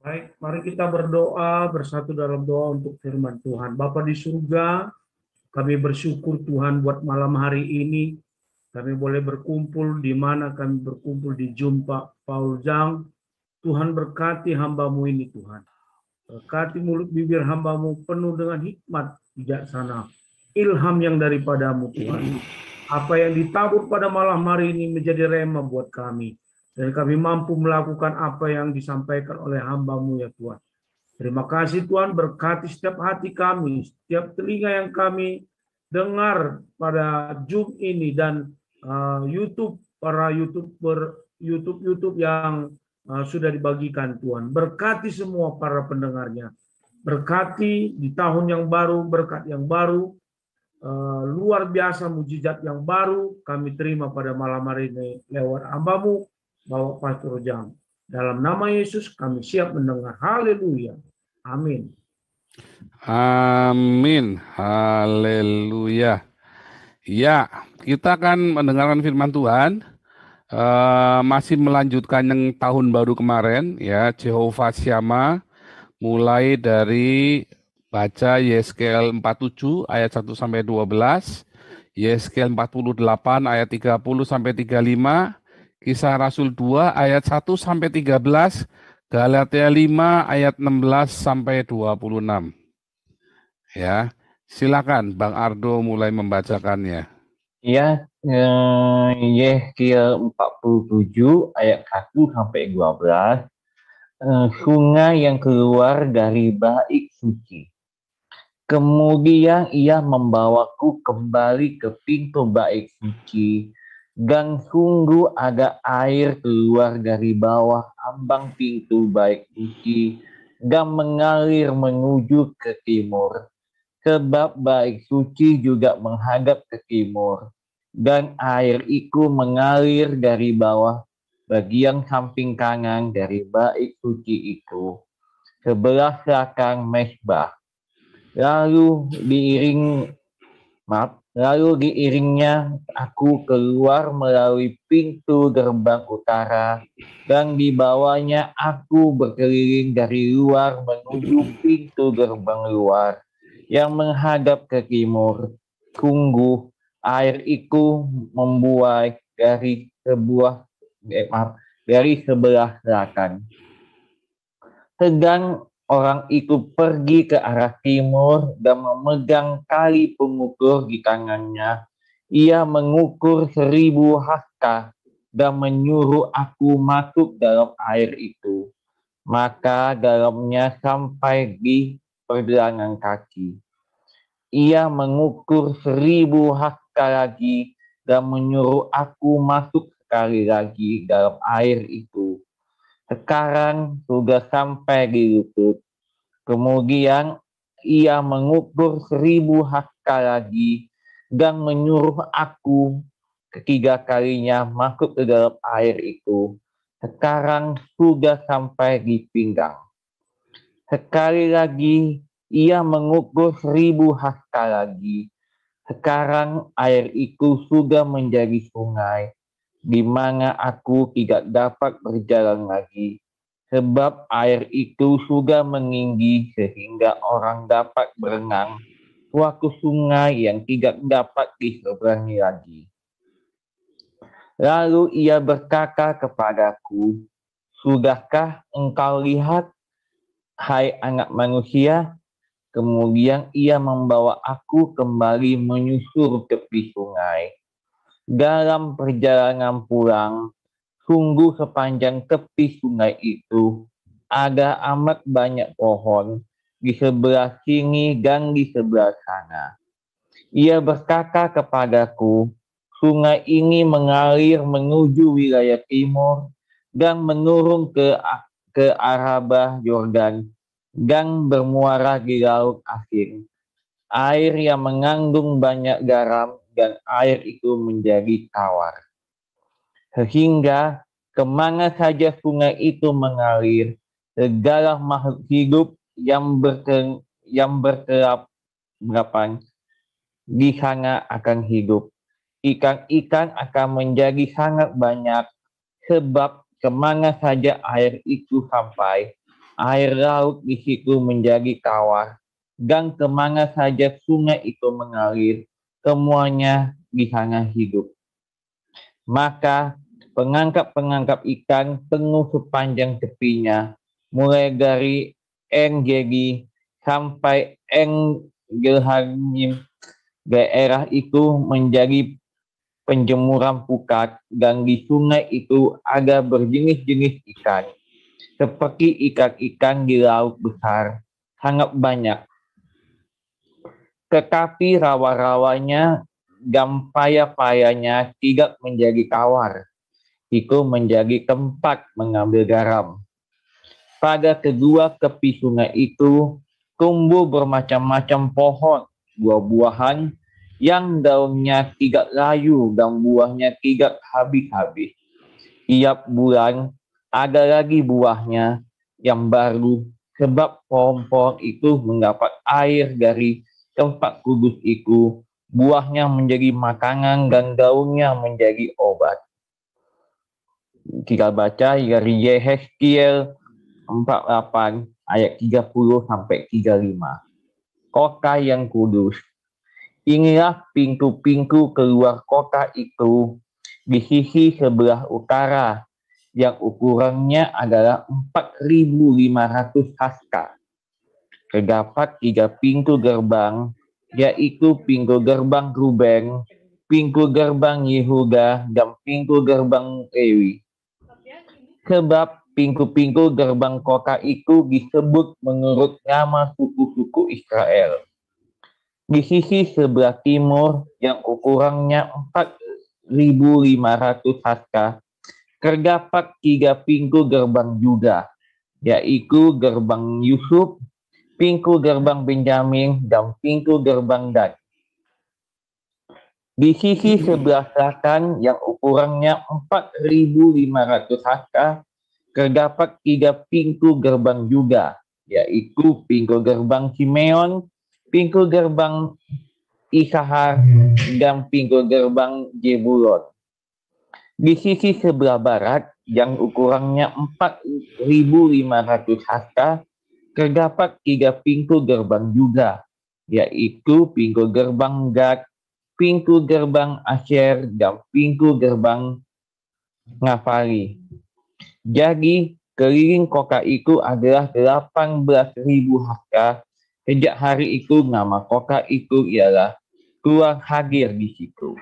Baik, mari kita berdoa bersatu dalam doa untuk firman Tuhan. Bapa di surga, kami bersyukur Tuhan buat malam hari ini. Kami boleh berkumpul di mana kami berkumpul di Jumpa Paul Jang. Tuhan berkati hambamu ini Tuhan. Berkati mulut bibir hambamu penuh dengan hikmat bijaksana. Ilham yang daripadamu Tuhan. Apa yang ditabur pada malam hari ini menjadi rema buat kami. Dan kami mampu melakukan apa yang disampaikan oleh hambamu ya Tuhan. Terima kasih Tuhan, berkati setiap hati kami, setiap telinga yang kami dengar pada Zoom ini dan YouTube, para YouTube yang sudah dibagikan Tuhan. Berkati semua para pendengarnya. Berkati di tahun yang baru, berkat yang baru, luar biasa mujizat yang baru kami terima pada malam hari ini lewat hambamu, Bapak Pastor Jang. Dalam nama Yesus kami siap mendengar. Haleluya. Amin. Amin. Haleluya. Ya, kita akan mendengarkan firman Tuhan. Masih melanjutkan yang tahun baru kemarin, ya, Jehovah Syama, mulai dari baca Yeskel 47 ayat 1 sampai 12, Yeskel 48 ayat 30 sampai 35, Kisah Rasul 2 ayat 1 sampai 13, Galatia 5 ayat 16 sampai 26. Ya, silakan Bang Ardo mulai membacakannya. Ya, Yeskel 47 ayat 1 sampai 12. Sungai yang keluar dari bait suci. Kemudian ia membawaku kembali ke pintu bait suci, dan sungguh ada air keluar dari bawah ambang pintu bait suci dan mengalir menuju ke timur. Sebab bait suci juga menghadap ke timur, dan air itu mengalir dari bawah bagian samping kanan dari bait suci itu, sebelah belakang mezbah. Lalu diiringnya aku keluar melalui pintu gerbang utara, dan di bawahnya aku berkeliling dari luar menuju pintu gerbang luar yang menghadap ke timur. Sungguh air itu membuai dari sebelah selatan. Sedang orang itu pergi ke arah timur dan memegang tali pengukur di tangannya. Ia mengukur 1000 hasta dan menyuruh aku masuk dalam air itu. Maka dalamnya sampai di pergelangan kaki. Ia mengukur 1000 hasta lagi dan menyuruh aku masuk sekali lagi dalam air itu. Sekarang sudah sampai di lutut. Kemudian ia mengukur 1000 hasta lagi dan menyuruh aku ketiga kalinya masuk ke dalam air itu. Sekarang sudah sampai di pinggang. Sekali lagi ia mengukur 1000 hasta lagi. Sekarang air itu sudah menjadi sungai, di mana aku tidak dapat berjalan lagi, sebab air itu sudah meninggi sehingga orang dapat berenang, suatu sungai yang tidak dapat diseberangi lagi. Lalu ia berkata kepadaku, sudahkah engkau lihat, hai anak manusia? Kemudian ia membawa aku kembali menyusur tepi sungai. Dalam perjalanan pulang, sungguh sepanjang tepi sungai itu ada amat banyak pohon di sebelah sini dan di sebelah sana. Ia berkata kepadaku, sungai ini mengalir menuju wilayah timur dan menurun ke Arabah Yordan dan bermuara di Laut Asin. Air yang mengandung banyak garam dan air itu menjadi tawar. Sehingga kemana saja sungai itu mengalir, segala makhluk hidup yang berkelapan di sana akan hidup. Ikan-ikan akan menjadi sangat banyak, sebab kemana saja air itu sampai, Air laut di situ menjadi tawar, dan kemana saja sungai itu mengalir, semuanya di sana hidup. Maka pengangkap-pengangkap ikan penuh sepanjang tepinya, mulai dari En-Gedi sampai En-Gilhanim. Daerah itu menjadi penjemuran pukat, dan di sungai itu ada berjenis-jenis ikan, seperti ikan-ikan di laut besar, sangat banyak. Tetapi rawa-rawanya dan paya-payanya tidak menjadi tawar. Itu menjadi tempat mengambil garam. Pada kedua tepi sungai itu tumbuh bermacam-macam pohon, buah-buahan yang daunnya tidak layu dan buahnya tidak habis-habis. Tiap bulan ada lagi buahnya yang baru, sebab pohon-pohon itu mendapat air dari tempat kudus itu. Buahnya menjadi makanan dan daunnya menjadi obat. Kita baca dari Yehezkiel 48 ayat 30 sampai 35. Kota yang kudus. Inilah pintu-pintu keluar kota itu di sisi sebelah utara, yang ukurannya adalah 4.500 haska. Terdapat 3 pintu gerbang, yaitu pintu gerbang Ruben, pintu gerbang Yehuda, dan pintu gerbang Lewi. Sebab pintu-pintu gerbang kota itu disebut menurut nama suku-suku Israel. Di sisi sebelah timur yang ukurannya 4.500 haska, terdapat 3 pintu gerbang juga, yaitu gerbang Yusuf, pintu gerbang Benjamin, dan pintu gerbang Dan. Di sisi sebelah selatan yang ukurannya 4.500 haska, terdapat 3 pintu gerbang juga, yaitu pintu gerbang Simeon, pintu gerbang Isahar, dan pintu gerbang Zebulon. Di sisi sebelah barat yang ukurannya 4.500 haska, terdapat 3 pintu gerbang juga, yaitu pintu gerbang Gad, pintu gerbang Asyer, dan pintu gerbang Naftali. Jadi keliling kota itu adalah 18.000 haska. Sejak hari itu nama kota itu ialah Tuhan hadir di situ.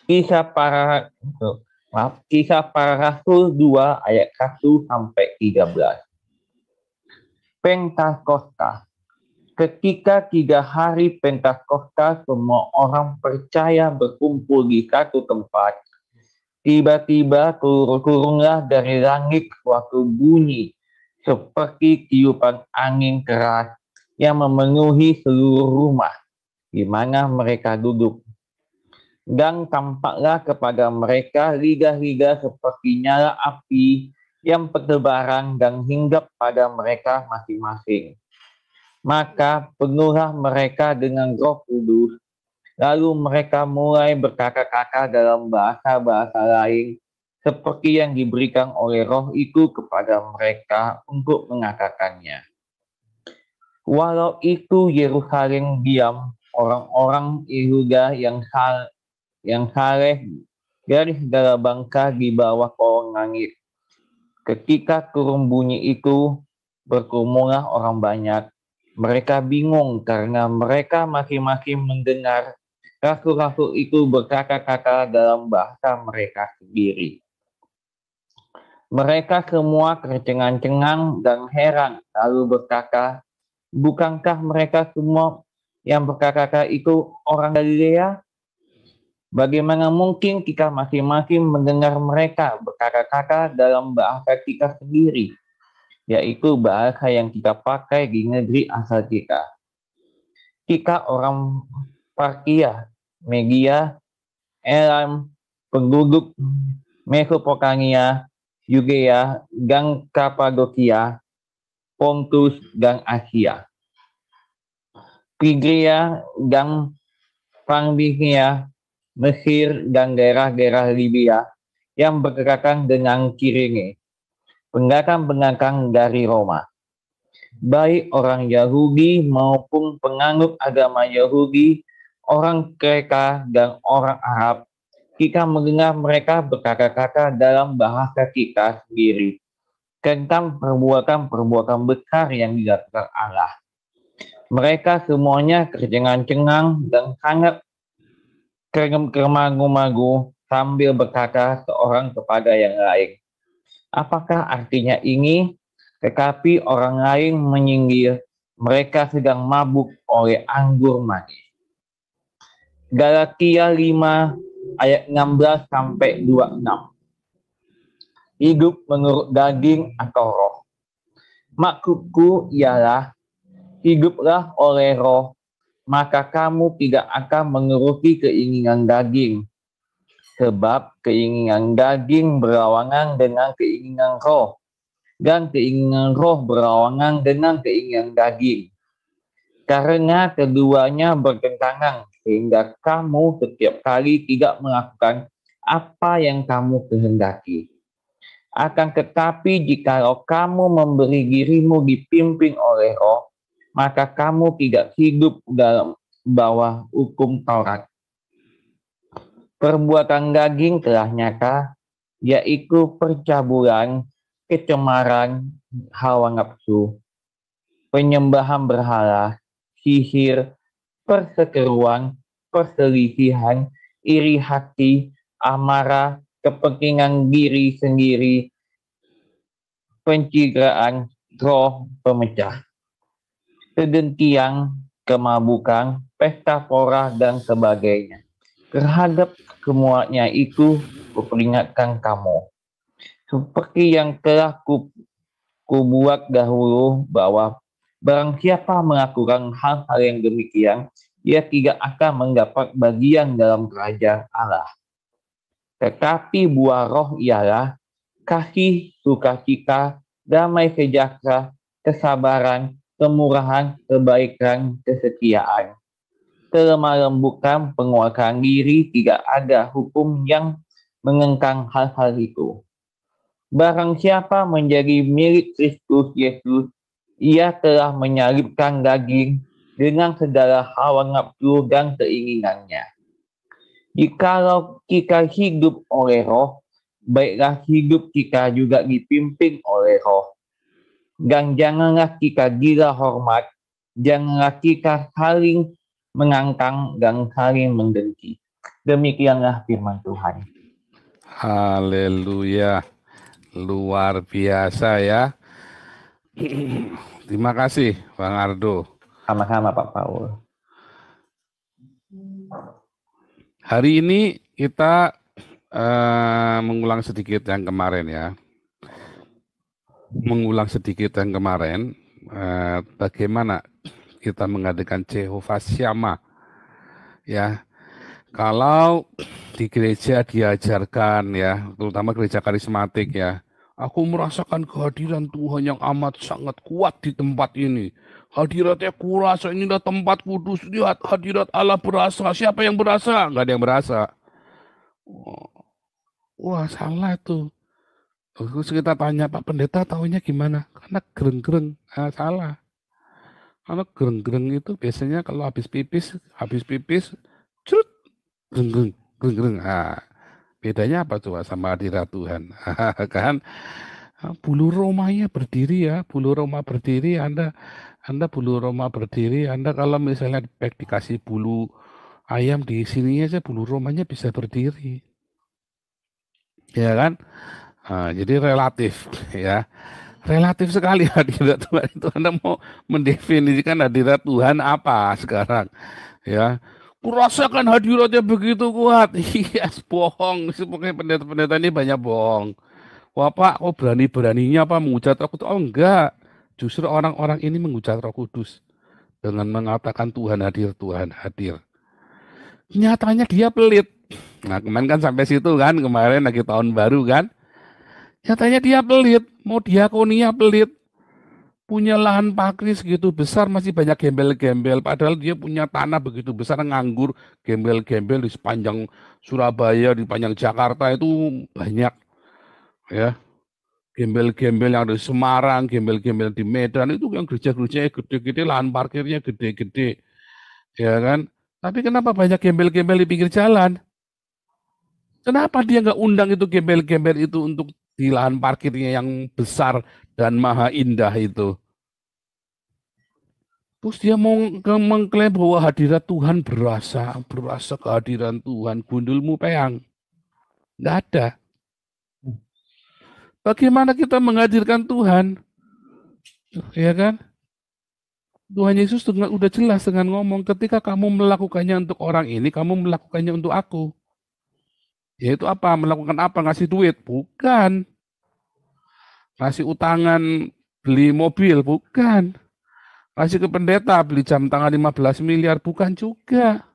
Kisah para Rasul 2 ayat 1 sampai 13. Pentakosta. Ketika 3 hari Pentakosta, semua orang percaya berkumpul di satu tempat. Tiba-tiba turunlah dari langit suatu bunyi seperti tiupan angin keras yang memenuhi seluruh rumah di mana mereka duduk. Dan tampaklah kepada mereka lidah-lidah seperti nyala api yang bertebaran dan hinggap pada mereka masing-masing. Maka penuhlah mereka dengan Roh Kudus. Lalu mereka mulai berkata-kata dalam bahasa-bahasa lain, seperti yang diberikan oleh Roh itu kepada mereka untuk mengatakannya. Walau itu Yerusalem diam, orang-orang Yehuda yang saleh dari segala bangsa di bawah kolong langit. Ketika turun bunyi itu, berkerumunlah orang banyak. Mereka bingung karena mereka masing-masing mendengar rasul-rasul itu berkata-kata dalam bahasa mereka sendiri. Mereka semua tercengang-cengang dan heran, lalu berkata, bukankah mereka semua yang berkata-kata itu orang Galilea? Bagaimana mungkin kita masing-masing mendengar mereka berkata-kata dalam bahasa kita sendiri, yaitu bahasa yang kita pakai di negeri asal kita. Kita orang Parkia, Media, Elam, penduduk Mesopotamia, Yudea, dan Kapadokia, Pontus, dan Asia, Phrygia, dan Pamfilia, Mesir, dan daerah-daerah Libya yang berdekatan dengan Kirene, penggangkang-penggangkang dari Roma. Baik orang Yahudi maupun penganut agama Yahudi, orang Kreta dan orang Arab, kita mendengar mereka berkata-kata dalam bahasa kita sendiri tentang perbuatan-perbuatan besar yang dilakukan Allah. Mereka semuanya tercengang-cengang dan sangat termagu-magu sambil berkata seorang kepada yang lain, apakah artinya ini? Tetapi orang lain menyinggir, mereka sedang mabuk oleh anggur manis. Galatia 5 ayat 16 sampai 26. Hidup menurut daging atau roh. Maksudku ialah hiduplah oleh roh, maka kamu tidak akan menuruti keinginan daging. Sebab keinginan daging berlawanan dengan keinginan roh, dan keinginan roh berlawanan dengan keinginan daging. Karena keduanya bertentangan, sehingga kamu setiap kali tidak melakukan apa yang kamu kehendaki. Akan tetapi jikalau kamu memberi dirimu dipimpin oleh roh, maka kamu tidak hidup dalam bawah hukum Taurat. Perbuatan daging telah nyata, yaitu percabulan, kecemaran, hawa nafsu, penyembahan berhala, sihir, perseteruan, perselisihan, iri hati, amarah, kepentingan diri sendiri, pencitraan, roh pemecah, kedengkian, kemabukan, pesta pora, dan sebagainya. Terhadap semuanya itu kuperingatkan kamu, seperti yang telah kubuat dahulu, bahwa barang siapa melakukan hal-hal yang demikian, ia tidak akan mendapat bagian dalam kerajaan Allah. Tetapi buah roh ialah kasih, sukacita, damai sejahtera, kesabaran, kemurahan, kebaikan, kesetiaan, kelemah lembutan, penguasaan diri. Tidak ada hukum yang mengekang hal-hal itu. Barang siapa menjadi milik Kristus Yesus, ia telah menyalibkan daging dengan segala hawa nafsu dan keinginannya. Jikalau kita hidup oleh roh, baiklah hidup kita juga dipimpin oleh roh. Dan janganlah kita gila hormat, janganlah kita saling mengangkang dan saling mendengki. Demikianlah firman Tuhan. Haleluya. Luar biasa ya. Terima kasih Bang Ardo. Sama-sama Pak Paul. Hari ini kita mengulang sedikit yang kemarin ya. Mengulang sedikit yang kemarin, bagaimana kita mengadakan Jehovah Shammah. Ya, kalau di gereja diajarkan ya, terutama gereja karismatik ya, aku merasakan kehadiran Tuhan yang amat sangat kuat di tempat ini. Hadiratnya kurasa, inilah tempat kudus. Lihat hadirat Allah berasa. Siapa yang berasa? Enggak ada yang berasa. Wah, salah tuh. Terus kita tanya, Pak Pendeta tahunya gimana? Karena gereng-gereng. Salah. Karena gereng-gereng itu biasanya kalau habis pipis, curut, gereng-gereng. Bedanya apa coba sama hadirat Tuhan? Kan bulu romanya berdiri ya, bulu roma berdiri. Anda bulu roma berdiri, Anda kalau misalnya dikasih bulu ayam di sini aja bulu romanya bisa berdiri. Ya kan? Jadi relatif ya. Relatif sekali hadirat Tuhan itu. Anda mau mendefinisikan hadirat Tuhan apa sekarang? Ya. Kurasakan hadiratnya begitu kuat. Iya, bohong. Pokoknya pendeta-pendeta ini banyak bohong. Wah Pak, kok berani-beraninya Pak mengucap Roh Kudus? Oh enggak. Justru orang-orang ini mengucap Roh Kudus dengan mengatakan Tuhan hadir. Nyatanya dia pelit. Nah kemarin kan sampai situ kan, kemarin lagi tahun baru kan. Nyatanya dia pelit, mau diakonia pelit. Punya lahan pakris segitu besar masih banyak gembel-gembel. Padahal dia punya tanah begitu besar nganggur. Gembel-gembel di sepanjang Surabaya, di sepanjang Jakarta itu banyak. Ya. Gembel-gembel yang ada di Semarang, gembel-gembel di Medan, itu yang gereja-gerejanya gede-gede, lahan parkirnya gede-gede. Ya kan? Tapi kenapa banyak gembel-gembel di pinggir jalan? Kenapa dia nggak undang itu gembel-gembel itu untuk di lahan parkirnya yang besar dan maha indah itu? Terus dia mau mengklaim bahwa hadirat Tuhan berasa kehadiran Tuhan, gundulmu peang. Nggak ada. Bagaimana kita menghadirkan Tuhan? Ya kan? Tuhan Yesus udah jelas dengan ngomong, ketika kamu melakukannya untuk orang ini, kamu melakukannya untuk aku. Yaitu apa? Melakukan apa? Ngasih duit? Bukan. Ngasih utangan beli mobil? Bukan. Ngasih ke pendeta beli jam tangan 15 miliar? Bukan juga.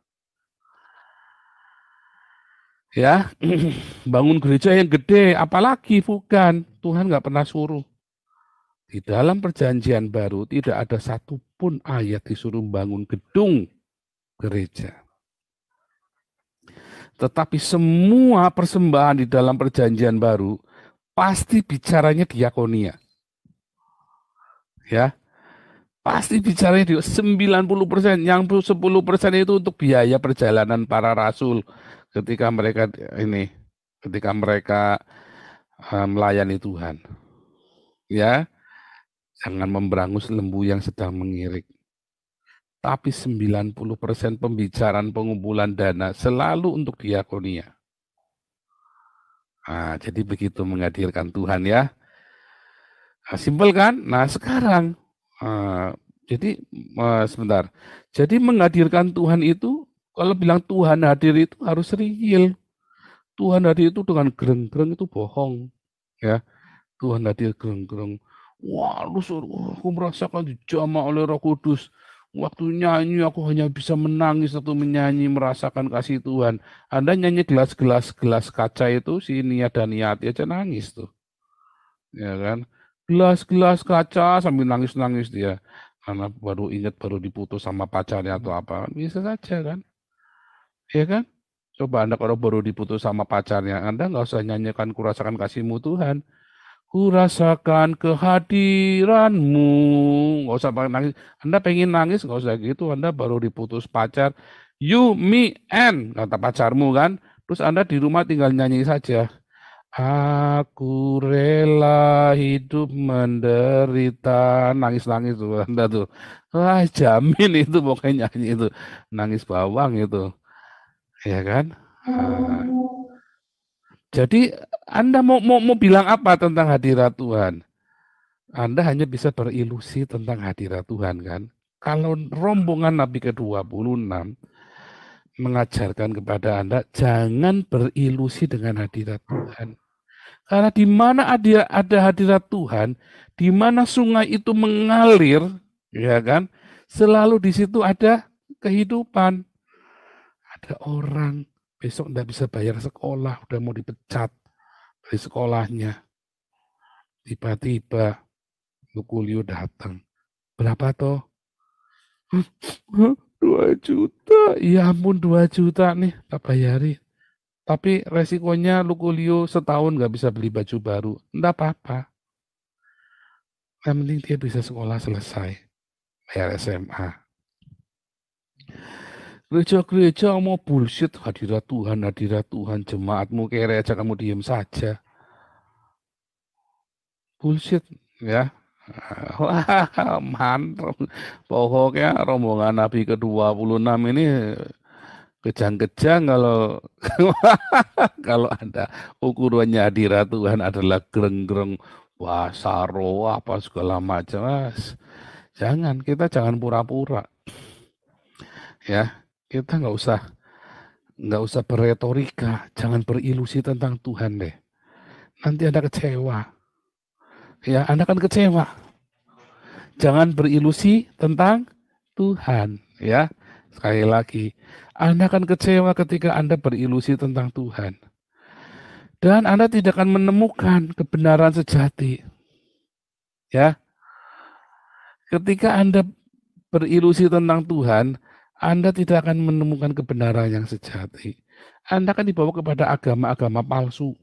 Ya, bangun gereja yang gede, apalagi bukan. Tuhan nggak pernah suruh. Di dalam perjanjian baru tidak ada satupun ayat disuruh bangun gedung gereja. Tetapi semua persembahan di dalam perjanjian baru pasti bicaranya diakonia. Ya, pasti bicaranya di 90%, yang 10% itu untuk biaya perjalanan para rasul ketika mereka melayani Tuhan. Ya, jangan memberangus lembu yang sedang mengirik. Tapi 90% pembicaraan pengumpulan dana selalu untuk diakonia. Nah, jadi begitu menghadirkan Tuhan ya. Nah, simpel kan? Nah sekarang, sebentar. Jadi menghadirkan Tuhan itu, kalau bilang Tuhan hadir itu harus real. Tuhan hadir itu dengan gereng-gereng itu bohong. Ya, Tuhan hadir gereng-gereng. Wah, aku merasakan dijamah oleh Roh Kudus. Waktu nyanyi aku hanya bisa menangis atau menyanyi merasakan kasih Tuhan. Anda nyanyi gelas kaca itu si Nia dan Niati aja nangis tuh. Ya kan? Gelas kaca sambil nangis-nangis dia. Karena baru diputus sama pacarnya atau apa. Bisa saja kan? Ya kan? Coba Anda kalau baru diputus sama pacarnya, Anda nggak usah nyanyikan kurasakan kasih-Mu Tuhan. Kurasakan kehadiran-Mu. Nggak usah nangis. Anda pengen nangis, nggak usah gitu. Anda baru diputus pacar. You, me, and. Kata pacarmu kan. Terus Anda di rumah tinggal nyanyi saja. Aku rela hidup menderita. Nangis-nangis tuh Anda tuh. Wah, jamin itu pokoknya nyanyi itu. Nangis bawang itu. Ya kan? Jadi Anda mau bilang apa tentang hadirat Tuhan? Anda hanya bisa berilusi tentang hadirat Tuhan kan? Kalau rombongan Nabi ke-26 mengajarkan kepada Anda, jangan berilusi dengan hadirat Tuhan. Karena di mana ada hadirat Tuhan, di mana sungai itu mengalir, ya kan? Selalu di situ ada kehidupan. Ada orang besok nggak bisa bayar sekolah, udah mau dipecat dari sekolahnya. Tiba-tiba Lukulio datang. Berapa toh? 2 juta. Ya ampun 2 juta nih, tak bayari. Tapi resikonya Lukulio setahun nggak bisa beli baju baru. Enggak apa-apa. Yang penting dia bisa sekolah selesai. Bayar SMA. Gereja-gereja mau bullshit, hadirat Tuhan, jemaatmu kere aja kamu diem saja. Bullshit, ya. Wah, mantap. Pokoknya rombongan Nabi ke-26 ini kejang-kejang kalau ada ukurannya hadirat Tuhan adalah gereng-gereng, wasaro, apa segala macam. Kita jangan pura-pura. Ya. Kita nggak usah berretorika, jangan berilusi tentang Tuhan deh. Nanti Anda kecewa. Ya, Anda kan kecewa. Jangan berilusi tentang Tuhan, ya. Sekali lagi, Anda akan kecewa ketika Anda berilusi tentang Tuhan. Dan Anda tidak akan menemukan kebenaran sejati. Ya. Ketika Anda berilusi tentang Tuhan, Anda tidak akan menemukan kebenaran yang sejati. Anda akan dibawa kepada agama-agama palsu.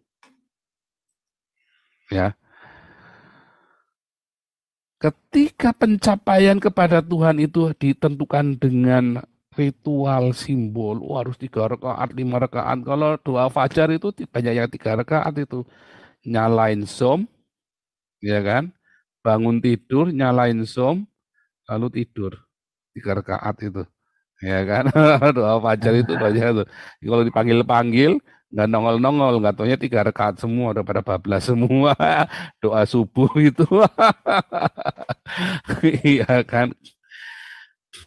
Ya. Ketika pencapaian kepada Tuhan itu ditentukan dengan ritual simbol, harus 3 rakaat, 5 rakaat. Kalau doa fajar itu banyak yang 3 rakaat itu. Nyalain som, ya kan? Bangun tidur, nyalain som, lalu tidur. 3 rakaat itu. Ya kan? Doa fajar itu banyak tuh. Kalau dipanggil-panggil, nggak nongol-nongol, nggak taunya 3 rakaat semua, udah pada bablas semua. Doa subuh itu. Iya kan?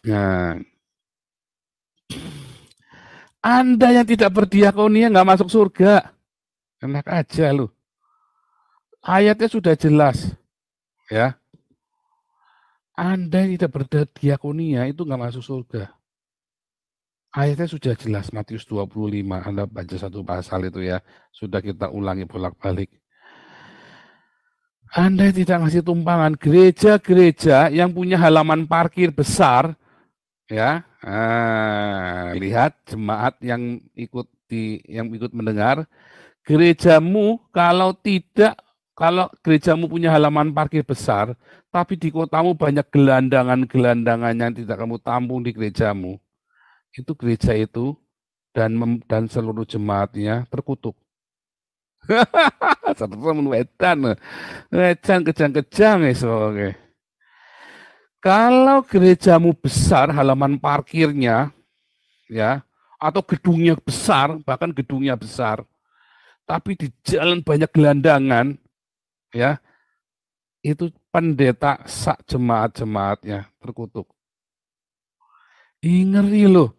Nah, Anda yang tidak berdiakonia nggak masuk surga. Enak aja lu. Ayatnya sudah jelas. Ya. Anda yang tidak berdiakonia itu nggak masuk surga. Ayatnya sudah jelas, Matius 25. Anda baca satu pasal itu ya. Sudah kita ulangi bolak-balik. Anda tidak ngasih tumpangan. Gereja-gereja yang punya halaman parkir besar, ya, lihat jemaat yang ikut mendengar, gerejamu kalau gerejamu punya halaman parkir besar, tapi di kotamu banyak gelandangan-gelandangan yang tidak kamu tampung di gerejamu, itu gereja itu dan seluruh jemaatnya terkutuk. Satu wedan kejang-kejang oke. Kalau gerejamu besar, halaman parkirnya, ya, atau gedungnya besar, bahkan gedungnya besar, tapi di jalan banyak gelandangan, ya, itu pendeta sak jemaat-jemaatnya terkutuk. Ngeri loh.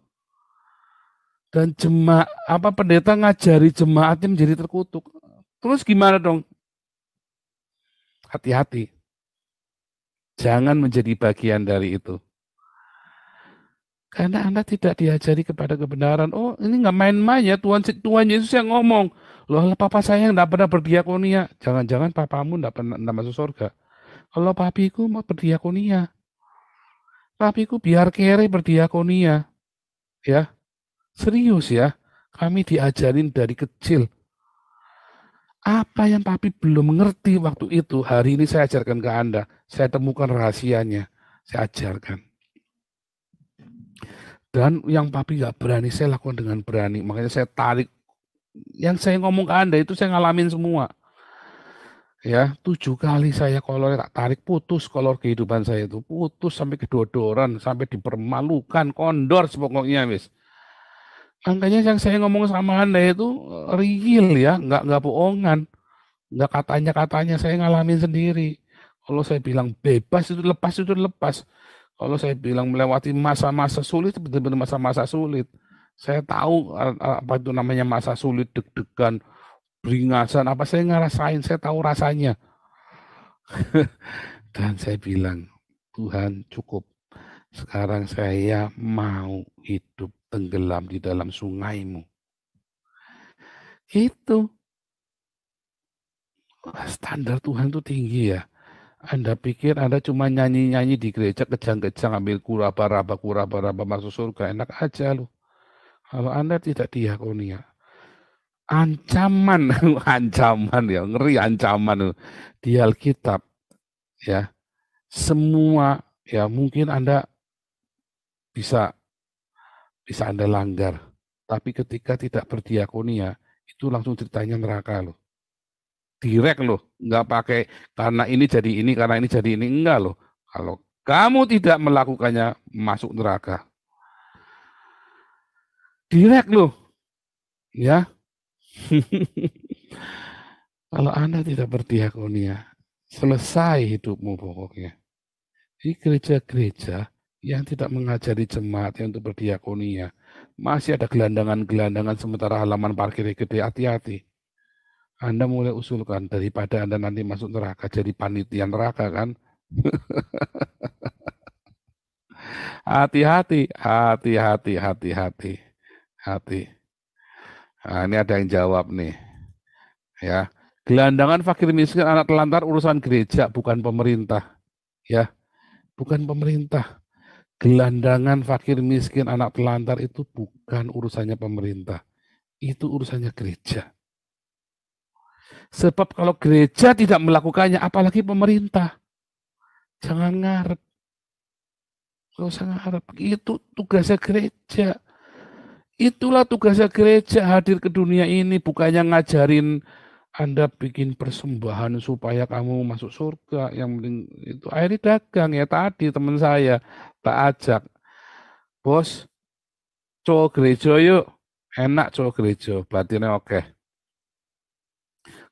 Dan pendeta ngajari jemaatnya menjadi terkutuk. Terus gimana dong? Hati-hati. Jangan menjadi bagian dari itu. Karena Anda tidak diajari kepada kebenaran. Oh, ini nggak main-main ya. Tuhan Yesus yang ngomong. Loh, papa saya nggak pernah berdiakonia. Jangan-jangan papamu nggak masuk surga. Kalau papiku mau berdiakonia. Papiku biar kere berdiakonia. Ya, serius ya. Kami diajarin dari kecil. Apa yang papi belum mengerti waktu itu, hari ini saya ajarkan ke Anda. Saya temukan rahasianya. Saya ajarkan. Dan yang papi nggak berani, saya lakukan dengan berani. Makanya saya tarik. Yang saya ngomong ke Anda itu saya ngalamin semua. Ya, 7 kali saya kolor tak tarik, putus kolor kehidupan saya itu. Putus sampai kedodoran, sampai dipermalukan, kondor pokoknya wis. Makanya yang saya ngomong sama Anda itu real ya, nggak bohongan. Nggak katanya saya ngalamin sendiri. Kalau saya bilang bebas itu lepas. Kalau saya bilang melewati masa-masa sulit, benar-benar masa-masa sulit. Saya tahu apa itu namanya masa sulit, deg-degan, beringasan, apa saya ngerasain, saya tahu rasanya. Dan saya bilang, Tuhan cukup. Sekarang saya mau hidup tenggelam di dalam sungaimu. Itu. Standar Tuhan itu tinggi ya. Anda pikir Anda cuma nyanyi-nyanyi di gereja, kejang-kejang ambil kuraba-raba masuk surga. Enak aja loh. Kalau Anda tidak diakonia. Ancaman, ancaman ya, ngeri ancaman di Alkitab. Ya, semua ya mungkin Anda bisa Anda langgar. Tapi ketika tidak berdiakonia, itu langsung ceritanya neraka loh. Direct loh, nggak pakai karena ini jadi ini, karena ini jadi ini, enggak loh. Kalau kamu tidak melakukannya, masuk neraka. Direct loh, ya. Kalau Anda tidak berdiakonia, selesai hidupmu pokoknya. Di gereja-gereja yang tidak mengajari jemaatnya untuk berdiakonia, masih ada gelandangan-gelandangan sementara halaman parkirnya gede, hati-hati. Anda mulai usulkan daripada Anda nanti masuk neraka jadi panitia neraka kan. Hati-hati. Nah, ini ada yang jawab nih. Ya. Gelandangan fakir miskin anak telantar urusan gereja bukan pemerintah. Ya. Bukan pemerintah. Gelandangan fakir miskin anak telantar itu bukan urusannya pemerintah. Itu urusannya gereja. Sebab kalau gereja tidak melakukannya, apalagi pemerintah. Jangan ngarep. Gak usah ngarep. Itu tugasnya gereja. Itulah tugasnya gereja, hadir ke dunia ini, bukannya ngajarin Anda bikin persembahan supaya kamu masuk surga. Yang penting itu akhirnya dagang ya. Tadi teman saya tak ajak, bos, cowok gereja yuk. Enak cowok gereja, batinnya oke.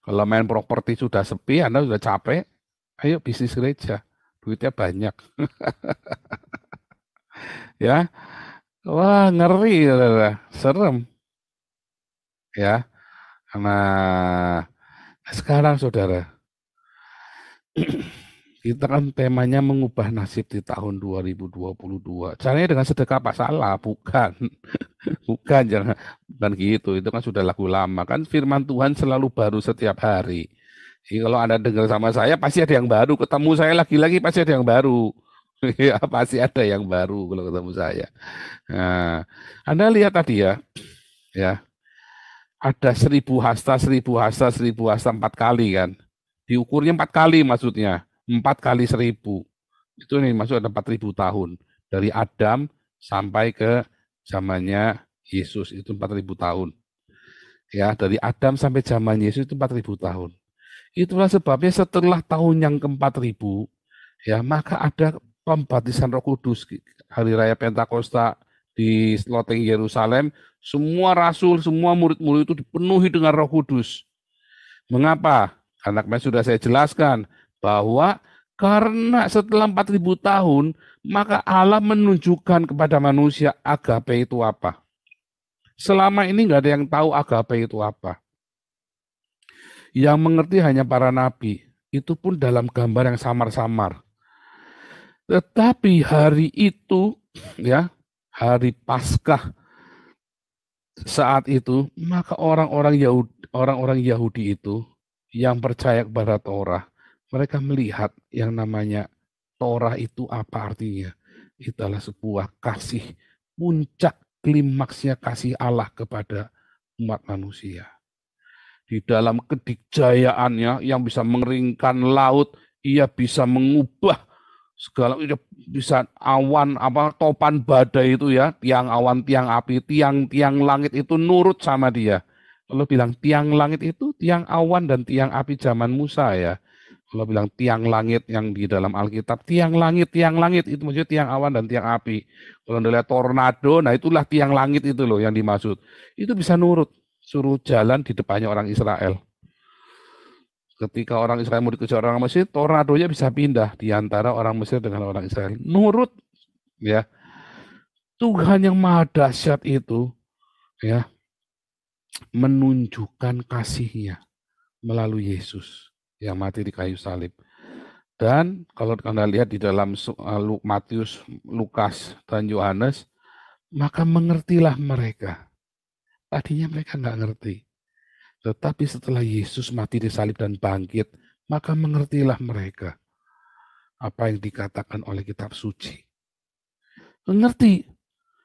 Kalau main properti sudah sepi, Anda sudah capek, ayo bisnis gereja. Duitnya banyak. Ya, wah ngeri, serem. Ya, nah sekarang saudara, kita kan temanya mengubah nasib di tahun 2022. Caranya dengan sedekah apa salah? Bukan. Bukan, bukan gitu. Itu kan sudah lagu lama. Kan firman Tuhan selalu baru setiap hari. Jadi kalau Anda dengar sama saya, pasti ada yang baru. Ketemu saya lagi-lagi, pasti ada yang baru. Ya, pasti ada yang baru kalau ketemu saya. Nah, Anda lihat tadi ya, ada 1.000 hasta 4 kali kan. Diukurnya 4 kali maksudnya. 4 kali 1.000. Itu nih masuk ada 4.000 tahun. Dari Adam sampai ke zamannya Yesus itu 4.000 tahun. Ya, dari Adam sampai zaman Yesus itu 4.000 tahun. Itulah sebabnya setelah tahun yang ke-4.000, ya, maka ada pembaptisan Roh Kudus, hari raya Pentakosta di loteng Yerusalem. Semua rasul, semua murid-murid itu dipenuhi dengan Roh Kudus. Mengapa? Karena kemarin sudah saya jelaskan bahwa karena setelah 4.000 tahun, maka Allah menunjukkan kepada manusia agape itu apa. Selama ini nggak ada yang tahu agape itu apa. Yang mengerti hanya para nabi. Itu pun dalam gambar yang samar-samar. Tetapi hari itu, ya, hari Paskah saat itu, maka orang-orang Yahudi itu yang percaya kepada Torah, mereka melihat yang namanya Torah itu apa artinya. Itu adalah sebuah kasih, puncak klimaksnya kasih Allah kepada umat manusia. Di dalam kedikjayaannya yang bisa mengeringkan laut, ia bisa mengubah segala, bisa awan, topan badai itu ya, tiang awan, tiang api, tiang langit itu nurut sama dia. Kalau bilang tiang langit itu tiang awan dan tiang api zaman Musa ya. Kalau bilang tiang langit yang di dalam Alkitab, tiang langit itu maksudnya tiang awan dan tiang api. Kalau Anda lihat tornado, nah itulah tiang langit itu loh yang dimaksud. Itu bisa nurut, suruh jalan di depannya orang Israel. Ketika orang Israel mau dikejar orang Mesir, tornadonya bisa pindah di antara orang Mesir dengan orang Israel. Nurut, ya. Tuhan yang maha dahsyat itu, ya, menunjukkan kasihnya melalui Yesus yang mati di kayu salib. Dan kalau Anda lihat di dalam Matius, Lukas, dan Yohanes, maka mengertilah mereka. Tadinya mereka nggak ngerti. Tetapi setelah Yesus mati di salib dan bangkit, maka mengertilah mereka apa yang dikatakan oleh kitab suci. Mengerti.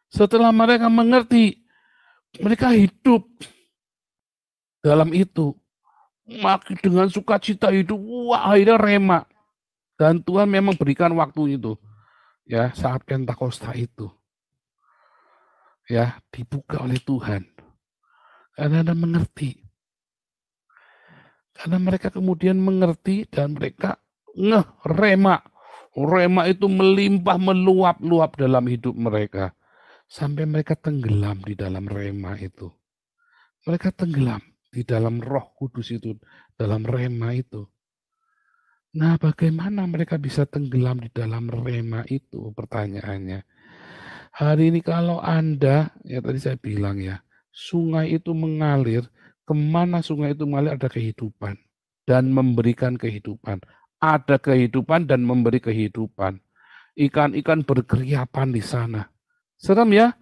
Setelah mereka mengerti, mereka hidup dalam itu. Maka dengan sukacita hidup, wah akhirnya rema. Dan Tuhan memang berikan waktu itu. Ya, saat Pentakosta itu. Ya, dibuka oleh Tuhan. Karena Anda mengerti. Karena mereka kemudian mengerti dan mereka rema. Rema itu melimpah, meluap-luap dalam hidup mereka. Sampai mereka tenggelam di dalam rema itu. Mereka tenggelam di dalam Roh Kudus itu, dalam rema itu. Nah, bagaimana mereka bisa tenggelam di dalam rema itu? Pertanyaannya. Hari ini kalau Anda, ya tadi saya bilang ya, sungai itu mengalir, kemana sungai itu mengalir ada kehidupan dan memberikan kehidupan. Ada kehidupan dan memberi kehidupan. Ikan-ikan berkeriapan di sana. Serem ya?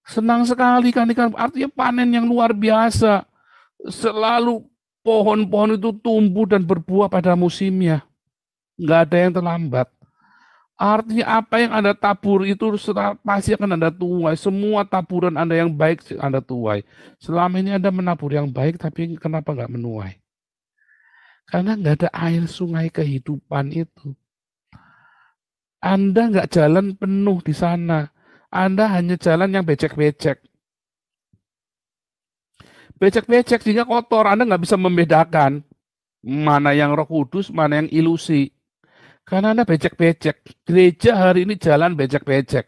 Senang sekali kan ikan, artinya panen yang luar biasa. Selalu pohon-pohon itu tumbuh dan berbuah pada musimnya. Nggak ada yang terlambat. Artinya apa yang Anda tabur itu pasti akan Anda tuai. Semua taburan Anda yang baik Anda tuai. Selama ini Anda menabur yang baik, tapi kenapa nggak menuai? Karena nggak ada air sungai kehidupan itu. Anda nggak jalan penuh di sana. Anda hanya jalan yang becek-becek. Becek-becek sehingga kotor. Anda nggak bisa membedakan mana yang Roh Kudus, mana yang ilusi. Karena Anda becek-becek. Gereja hari ini jalan becek-becek.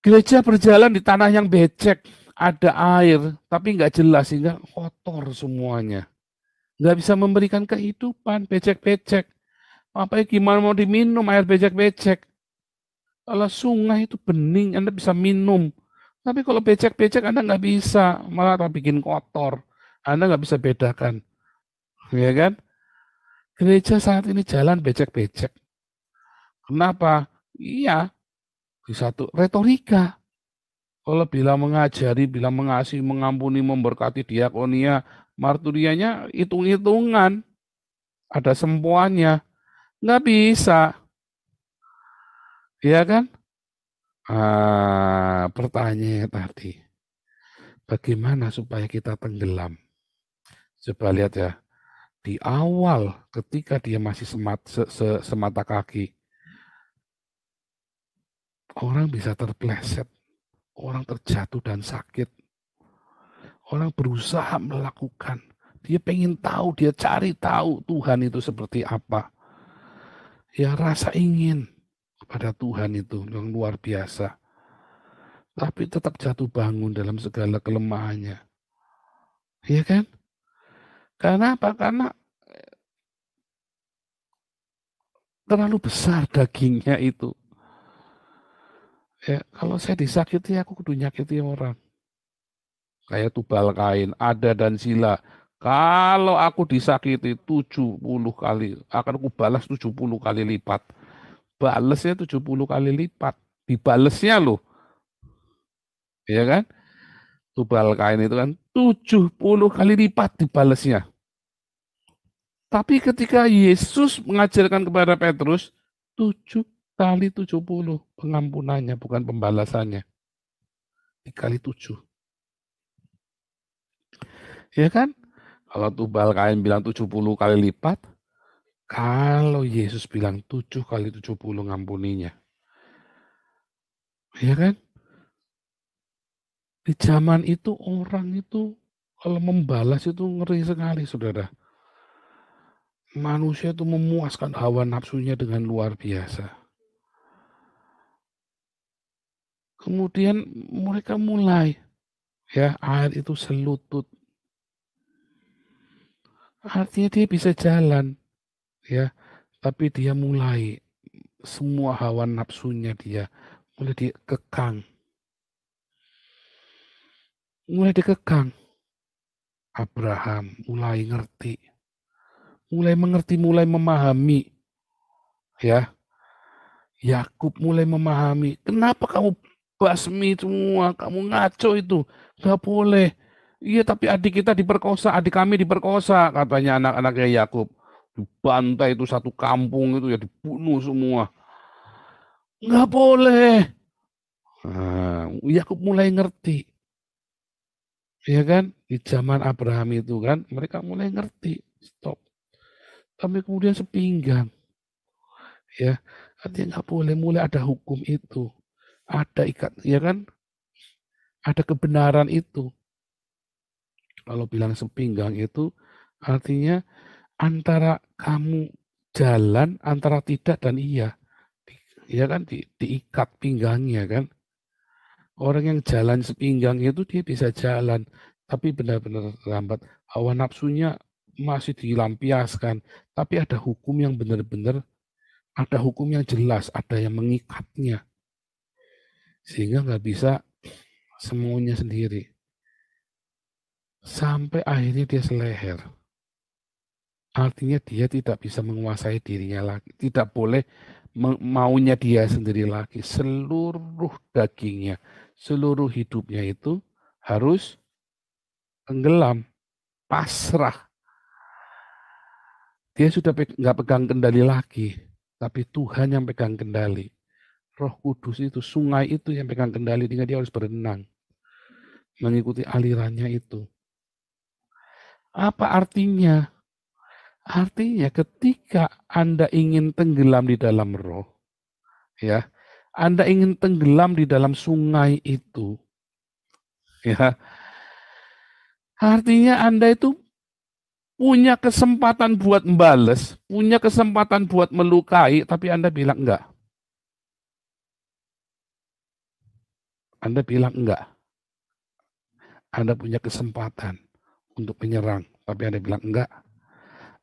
Gereja berjalan di tanah yang becek. Ada air, tapi nggak jelas sehingga kotor semuanya. Nggak bisa memberikan kehidupan, becek-becek. Apa gimana mau diminum air becek-becek? Kalau sungai itu bening, Anda bisa minum. Tapi kalau becek-becek Anda nggak bisa, malah bikin kotor. Anda nggak bisa bedakan. Ya kan? Gereja saat ini jalan becek-becek. Kenapa? Iya, di satu retorika. Kalau bilang mengajari, bilang mengasihi, mengampuni, memberkati diakonia, marturianya hitung-hitungan. Ada sempoannya. Nggak bisa. Ya kan? Pertanyaannya tadi, bagaimana supaya kita tenggelam? Coba lihat ya, di awal ketika dia masih semata kaki, orang bisa terpleset, orang terjatuh dan sakit, orang berusaha melakukan, dia pengen tahu, dia cari tahu Tuhan itu seperti apa. Ya rasa ingin kepada Tuhan itu yang luar biasa. Tapi tetap jatuh bangun dalam segala kelemahannya. Iya kan? Karena apa? Karena terlalu besar dagingnya itu. Ya, kalau saya disakiti, aku kudu nyakiti orang. Kayak Tubal Kain, Ada dan Sila. Kalau aku disakiti 70 kali, akan aku balas 70 kali lipat. Balesnya 70 kali lipat. Dibalesnya loh. Ya kan? Tubal Kain itu kan 70 kali lipat dibalesnya. Tapi ketika Yesus mengajarkan kepada Petrus, 7 kali 70 pengampunannya, bukan pembalasannya. Dikali 7. Ya kan? Kalau Tubal Kain bilang 70 kali lipat, kalau Yesus bilang 7 kali 70 ngampuninya. Ya kan? Di zaman itu orang itu kalau membalas itu ngeri sekali, saudara. Manusia itu memuaskan hawa nafsunya dengan luar biasa. Kemudian mereka mulai, ya air itu selutut. Artinya dia bisa jalan, ya, tapi dia mulai semua hawa nafsunya dia mulai dikekang. Mulai dikekang. Abraham mulai ngerti, mulai mengerti, mulai memahami, ya. Yakub mulai memahami, kenapa kamu basmi semua, kamu ngaco itu, nggak boleh. Iya, tapi adik kita diperkosa, adik kami diperkosa, katanya anak-anaknya Yakub. Dibantai itu satu kampung itu ya, dibunuh semua. Nggak boleh. Nah, Yakub mulai ngerti. Ya kan, di zaman Abraham itu kan, mereka mulai ngerti, stop. Tapi kemudian sepinggang, ya, artinya nggak boleh, mulai ada hukum itu, ada ikat, ya kan, ada kebenaran itu. Kalau bilang sepinggang itu, artinya antara kamu jalan, antara tidak dan iya, ya kan, diikat pinggangnya kan. Orang yang jalan sepinggang itu dia bisa jalan, tapi benar-benar lambat. Hawa nafsunya masih dilampiaskan, tapi ada hukum yang benar-benar, ada hukum yang jelas, ada yang mengikatnya. Sehingga nggak bisa semuanya sendiri. Sampai akhirnya dia seleher. Artinya dia tidak bisa menguasai dirinya lagi. Tidak boleh maunya dia sendiri lagi. Seluruh dagingnya, seluruh hidupnya itu harus tenggelam, pasrah. Dia sudah nggak pegang kendali lagi, tapi Tuhan yang pegang kendali. Roh Kudus itu, sungai itu yang pegang kendali, sehingga dia harus berenang, mengikuti alirannya itu. Apa artinya? Artinya ketika Anda ingin tenggelam di dalam roh, ya. Anda ingin tenggelam di dalam sungai itu, ya. Artinya Anda itu punya kesempatan buat membales, punya kesempatan buat melukai, tapi Anda bilang enggak. Anda bilang enggak. Anda punya kesempatan untuk menyerang, tapi Anda bilang enggak.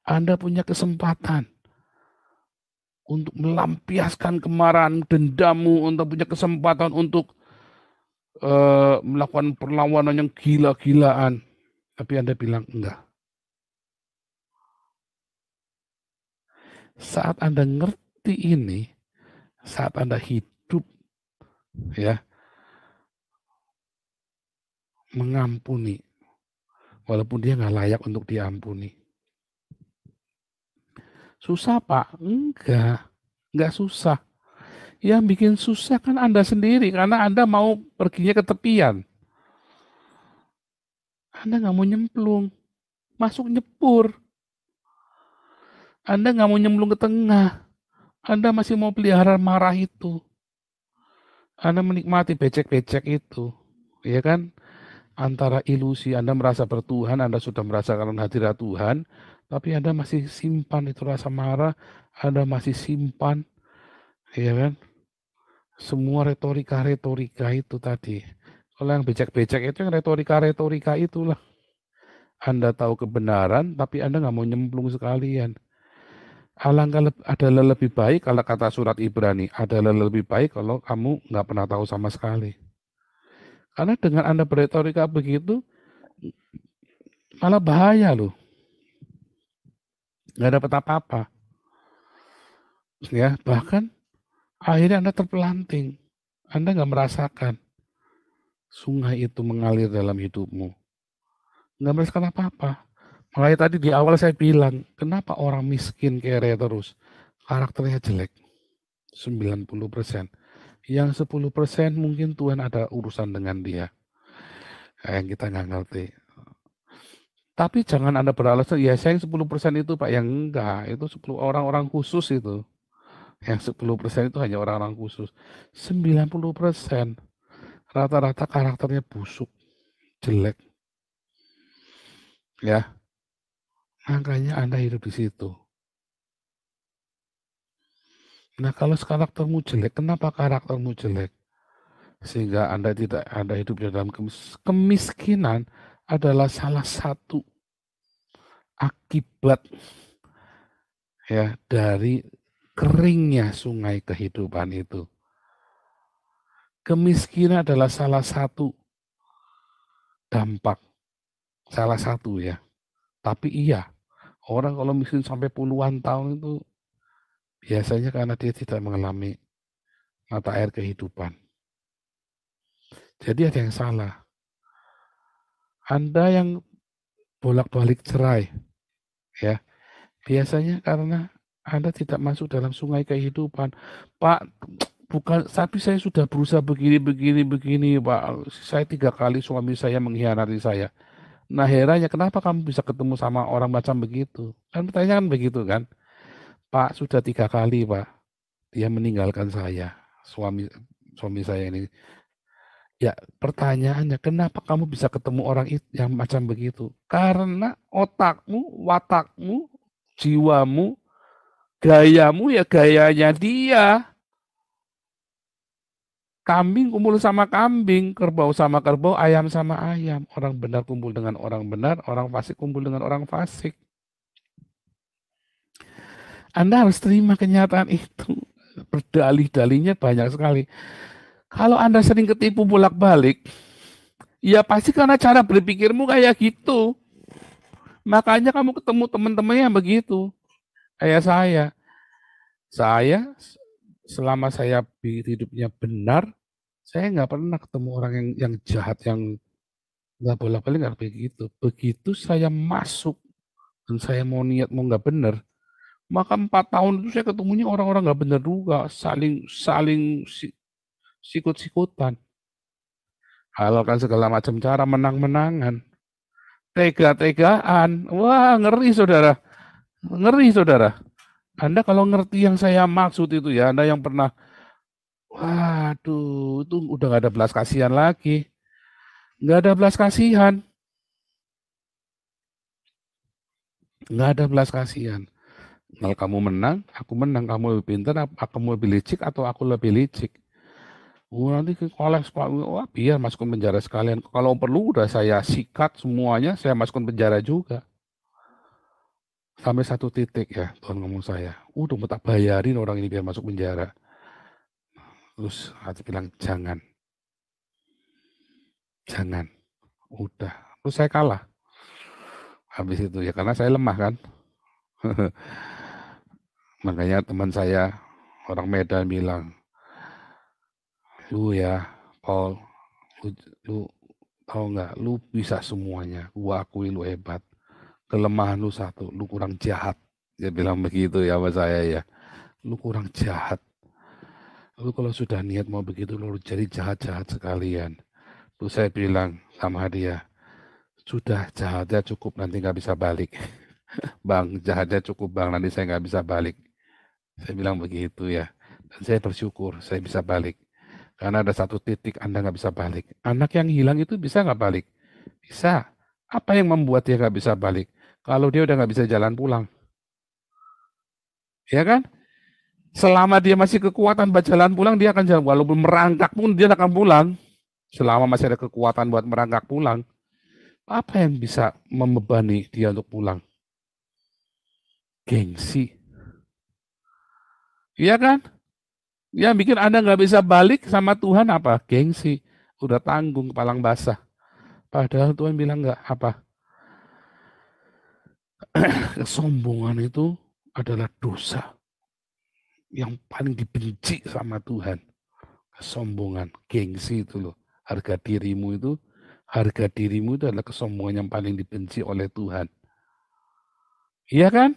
Anda punya kesempatan untuk melampiaskan kemarahan, dendammu, untuk punya kesempatan untuk melakukan perlawanan yang gila-gilaan, tapi Anda bilang enggak. Saat Anda ngerti ini, saat Anda hidup, ya, mengampuni, walaupun dia nggak layak untuk diampuni. Susah, Pak? Enggak susah. Yang bikin susah kan Anda sendiri, karena Anda mau perginya ke tepian. Anda nggak mau nyemplung, masuk nyepur. Anda nggak mau nyemplung ke tengah. Anda masih mau pelihara marah itu. Anda menikmati becek-becek itu. Ya kan? Antara ilusi Anda merasa bertuhan, Anda sudah merasakan hadirat Tuhan, tapi Anda masih simpan itu rasa marah, Anda masih simpan, ya kan? Semua retorika-retorika itu tadi. Kalau yang becek-becek itu yang retorika-retorika itulah. Anda tahu kebenaran, tapi Anda nggak mau nyemplung sekalian. Alangkah adalah lebih baik, kalau kata surat Ibrani, adalah lebih baik kalau kamu nggak pernah tahu sama sekali. Karena dengan Anda beretorika begitu, malah bahaya loh. Nggak dapat apa-apa. Ya, bahkan akhirnya Anda terpelanting. Anda nggak merasakan sungai itu mengalir dalam hidupmu. Nggak merasakan apa-apa. Makanya tadi di awal saya bilang, kenapa orang miskin kere terus? Karakternya jelek. 90%. Yang 10% mungkin Tuhan ada urusan dengan dia. Yang kita nggak ngerti. Tapi jangan Anda beralasan, ya saya yang 10% itu Pak, yang enggak. Itu 10 orang-orang khusus itu. Yang 10% itu hanya orang-orang khusus. 90% rata-rata karakternya busuk, jelek. Ya, makanya Anda hidup di situ. Nah, kalau karaktermu jelek, kenapa karaktermu jelek? Sehingga Anda hidup di dalam kemiskinan adalah salah satu akibat ya dari keringnya sungai kehidupan itu. Kemiskinan adalah salah satu dampak, salah satu ya. Tapi iya, orang kalau miskin sampai puluhan tahun itu biasanya karena dia tidak mengalami mata air kehidupan. Jadi ada yang salah. Anda yang bolak-balik cerai, ya, biasanya karena Anda tidak masuk dalam sungai kehidupan. Pak, bukan, tapi saya sudah berusaha begini, Pak. Saya 3 kali suami saya mengkhianati saya. Nah, herannya kenapa kamu bisa ketemu sama orang macam begitu? Kan pertanyaan begitu kan? Pak, sudah 3 kali, Pak. Dia meninggalkan saya, suami saya ini. Ya, pertanyaannya, kenapa kamu bisa ketemu orang yang macam begitu? Karena otakmu, watakmu, jiwamu, gayamu ya gayanya dia. Kambing kumpul sama kambing, kerbau sama kerbau, ayam sama ayam. Orang benar kumpul dengan orang benar, orang fasik kumpul dengan orang fasik. Anda harus terima kenyataan itu. Berdalih-dalihnya banyak sekali. Kalau Anda sering ketipu bolak-balik, ya pasti karena cara berpikirmu kayak gitu. Makanya kamu ketemu teman-temannya yang begitu. Kayak saya. Saya selama saya hidupnya benar, saya nggak pernah ketemu orang yang jahat, yang nggak bolak-balik, nggak begitu. Begitu saya masuk dan saya mau niat mau nggak benar, maka 4 tahun itu saya ketemunya orang-orang nggak benar juga, saling sikut-sikutan, halalkan segala macam cara, menang-menangan, tega-tegaan. Wah, ngeri saudara, ngeri saudara. Anda kalau ngerti yang saya maksud itu ya, Anda yang pernah Waduh, itu udah nggak ada belas kasihan lagi. Nggak ada belas kasihan. Nggak ada belas kasihan. Kalau kamu menang, aku menang. Kamu lebih pintar, kamu lebih licik, atau aku lebih licik. Nanti koleks, wah biar masukkan penjara sekalian. Kalau perlu udah saya sikat semuanya, saya masukkan penjara juga. Sampai satu titik ya, Tuhan ngomong saya, udah mau tak bayarin orang ini biar masuk penjara. Terus hati bilang, jangan. Udah. Terus saya kalah. Habis itu ya, karena saya lemah kan. Makanya teman saya, orang Medan bilang, lu ya, Paul, lu tahu nggak, lu bisa semuanya. Gua akui lu hebat. Kelemahan lu satu, lu kurang jahat. Dia bilang begitu ya sama saya ya. Lu kurang jahat. Lu kalau sudah niat mau begitu, lu jadi jahat-jahat sekalian. Terus saya bilang sama dia, sudah jahatnya cukup, nanti nggak bisa balik. Bang, jahatnya cukup bang, nanti saya nggak bisa balik. Saya bilang begitu ya. Dan saya bersyukur saya bisa balik. Karena ada satu titik Anda nggak bisa balik. Anak yang hilang itu bisa nggak balik? Bisa. Apa yang membuat dia nggak bisa balik? Kalau dia udah nggak bisa jalan pulang. Ya kan? Selama dia masih kekuatan buat jalan pulang, dia akan jalan. Walaupun merangkak pun dia akan pulang. Selama masih ada kekuatan buat merangkak pulang. Apa yang bisa membebani dia untuk pulang? Gengsi. Iya kan? Yang bikin Anda nggak bisa balik sama Tuhan apa? Gengsi. Udah tanggung palang basah. Padahal Tuhan bilang nggak apa. Kesombongan itu adalah dosa yang paling dibenci sama Tuhan. Kesombongan, gengsi itu loh. Harga dirimu itu adalah kesombongan yang paling dibenci oleh Tuhan. Iya kan?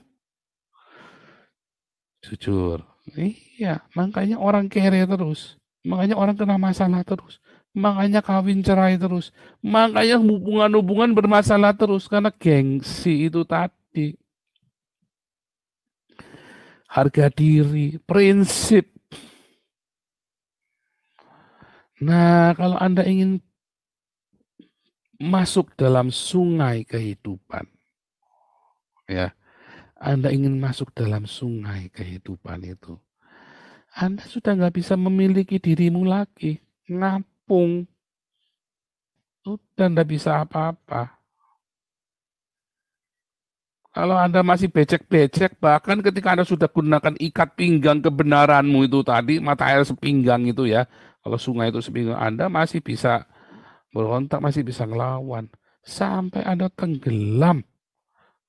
Jujur. Iya, makanya orang kere terus. Makanya orang kena masalah terus. Makanya kawin cerai terus. Makanya hubungan-hubungan bermasalah terus. Karena gengsi itu tadi. Harga diri, prinsip. Nah, kalau Anda ingin masuk dalam sungai kehidupan, ya, Anda ingin masuk dalam sungai kehidupan itu, Anda sudah nggak bisa memiliki dirimu lagi, ngapung, udah nggak bisa apa-apa. Kalau Anda masih becek-becek, bahkan ketika Anda sudah gunakan ikat pinggang kebenaranmu itu tadi, mata air sepinggang itu ya, kalau sungai itu sepinggang, Anda masih bisa berontak, masih bisa ngelawan. Sampai Anda tenggelam,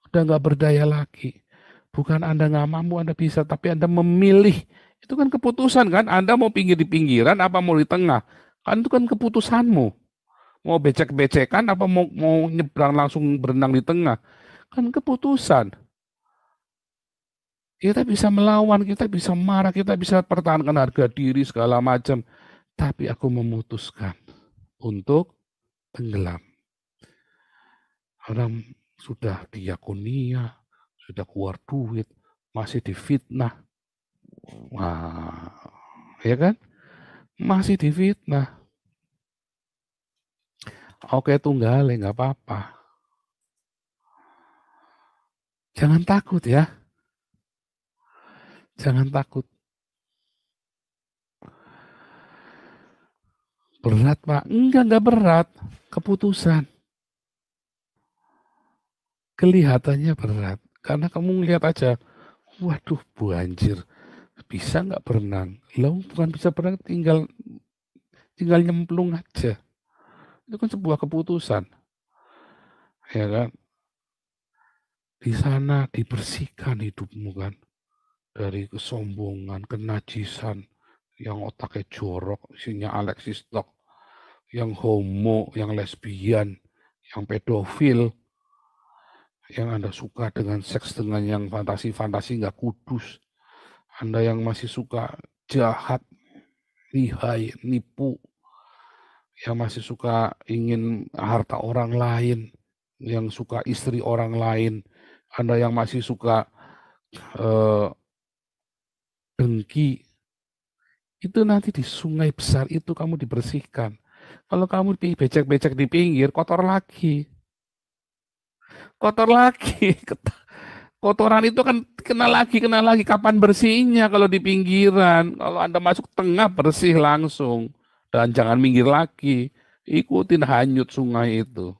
udah nggak berdaya lagi. Bukan Anda nggak mampu, Anda bisa, tapi Anda memilih. Itu kan keputusan kan, Anda mau pinggir di pinggiran, apa mau di tengah. Kan itu kan keputusanmu. Mau becek-becekan, apa mau nyebrang langsung berenang di tengah. Kan keputusan. Kita bisa melawan, kita bisa marah, kita bisa pertahankan harga diri segala macam. Tapi aku memutuskan untuk tenggelam. Orang sudah diakonia, sudah keluar duit, masih difitnah. Wah, ya kan? Masih difitnah. Oke, tunggale, nggak apa-apa. Jangan takut ya. Jangan takut. Berat, Pak? Enggak berat. Keputusan. Kelihatannya berat. Karena kamu ngelihat aja, waduh banjir. Bisa nggak berenang? Lo bukan bisa berenang, tinggal nyemplung aja. Itu kan sebuah keputusan. Ya kan? Di sana dibersihkan hidupmu kan. Dari kesombongan, kenajisan, yang otaknya jorok, isinya Alexis Stock, yang homo, yang lesbian, yang pedofil, yang Anda suka dengan seks dengan yang fantasi-fantasi nggak kudus, Anda yang masih suka jahat, lihai, nipu, yang masih suka ingin harta orang lain, yang suka istri orang lain, Anda yang masih suka dengki, itu nanti di sungai besar itu kamu dibersihkan. Kalau kamu becek-becek di pinggir, kotor lagi. Kotor lagi. Kotoran itu kan kena lagi. Kapan bersihnya kalau di pinggiran? Kalau Anda masuk tengah, bersih langsung. Dan jangan minggir lagi. Ikutin hanyut sungai itu.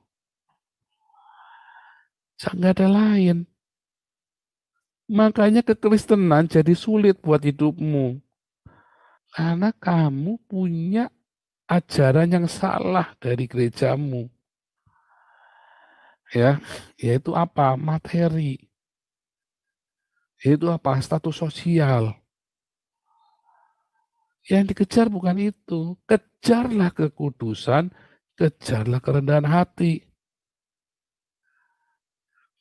Nggak ada lain. Makanya kekristenan jadi sulit buat hidupmu. Karena kamu punya ajaran yang salah dari gerejamu. Ya, yaitu apa? Materi. Yaitu apa? Status sosial. Yang dikejar bukan itu. Kejarlah kekudusan, kejarlah kerendahan hati.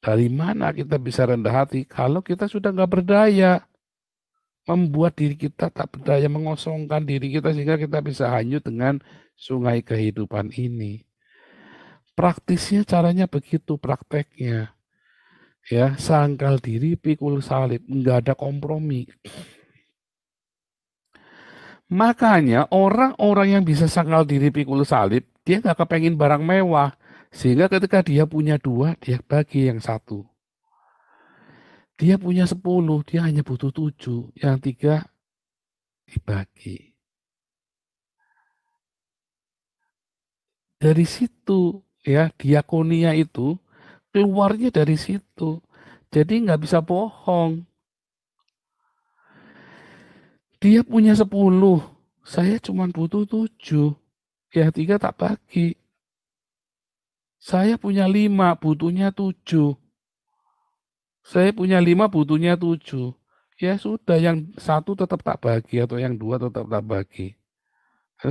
Dari mana kita bisa rendah hati? Kalau kita sudah nggak berdaya. Membuat diri kita tak berdaya, mengosongkan diri kita sehingga kita bisa hanyut dengan sungai kehidupan ini. Praktisnya caranya begitu, prakteknya. Ya, sangkal diri, pikul salib, nggak ada kompromi. Makanya orang-orang yang bisa sangkal diri, pikul salib, dia nggak kepengen barang mewah. Sehingga ketika dia punya 2, dia bagi yang 1. Dia punya 10, dia hanya butuh 7. Yang 3 dibagi. Dari situ, ya, diakonia itu keluarnya dari situ. Jadi nggak bisa bohong. Dia punya 10, saya cuma butuh 7. Yang 3 tak bagi. Saya punya 5, butuhnya 7. Saya punya 5, butuhnya 7. Ya sudah, yang 1 tetap tak bagi atau yang 2 tetap tak bagi.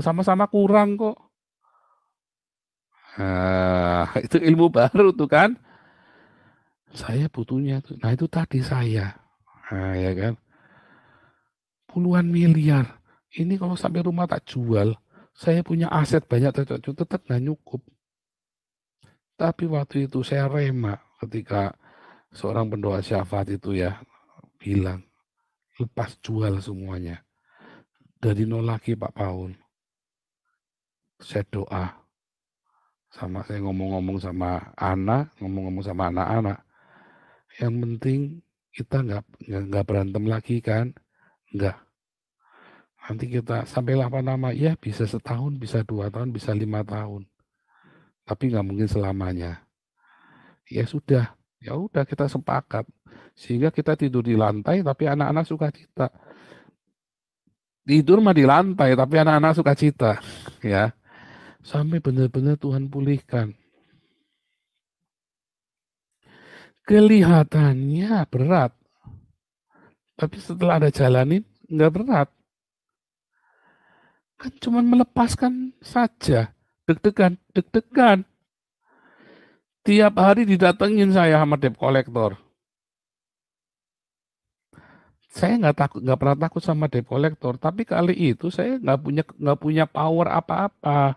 Sama-sama kurang kok. Nah, itu ilmu baru tuh kan. Saya butuhnya tuh. Nah itu tadi saya. Nah, ya kan. Puluhan miliar. Ini kalau sampai rumah tak jual, saya punya aset banyak tetap nggak cukup. Tapi waktu itu saya rema ketika seorang pendoa syafaat itu ya bilang, lepas jual semuanya. Dari nol lagi Pak Paul. Saya doa. Saya ngomong-ngomong sama anak-anak. Yang penting kita nggak berantem lagi kan? Nggak. Nanti kita sampailah apa nama, ya bisa setahun, bisa 2 tahun, bisa 5 tahun. Tapi nggak mungkin selamanya. Ya sudah, ya udah kita sepakat. Sehingga kita tidur di lantai, tapi anak-anak sukacita. Tidur mah di lantai, tapi anak-anak sukacita. Ya, sampai benar-benar Tuhan pulihkan. Kelihatannya berat. Tapi setelah ada jalanin, nggak berat. Kan cuma melepaskan saja. Deg-degan. Tiap hari didatengin saya sama debt collector. Saya nggak pernah takut sama debt collector, tapi kali itu saya nggak punya power apa-apa,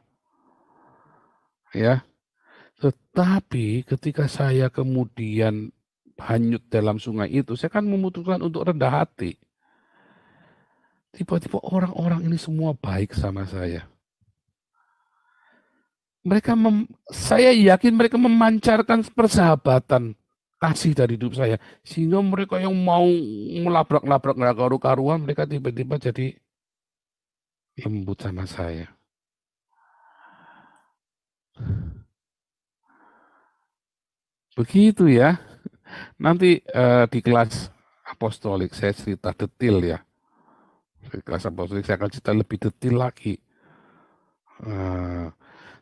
ya. Tetapi ketika saya kemudian hanyut dalam sungai itu, saya kan memutuskan untuk rendah hati. Tiba-tiba orang-orang ini semua baik sama saya. Saya yakin mereka memancarkan persahabatan, kasih dari hidup saya. Sehingga mereka yang mau melabrak-labrak nggak karu-karuan, mereka tiba-tiba jadi lembut sama saya. Begitu ya. Nanti di kelas apostolik saya cerita detail ya. Di kelas apostolik saya akan cerita lebih detail lagi.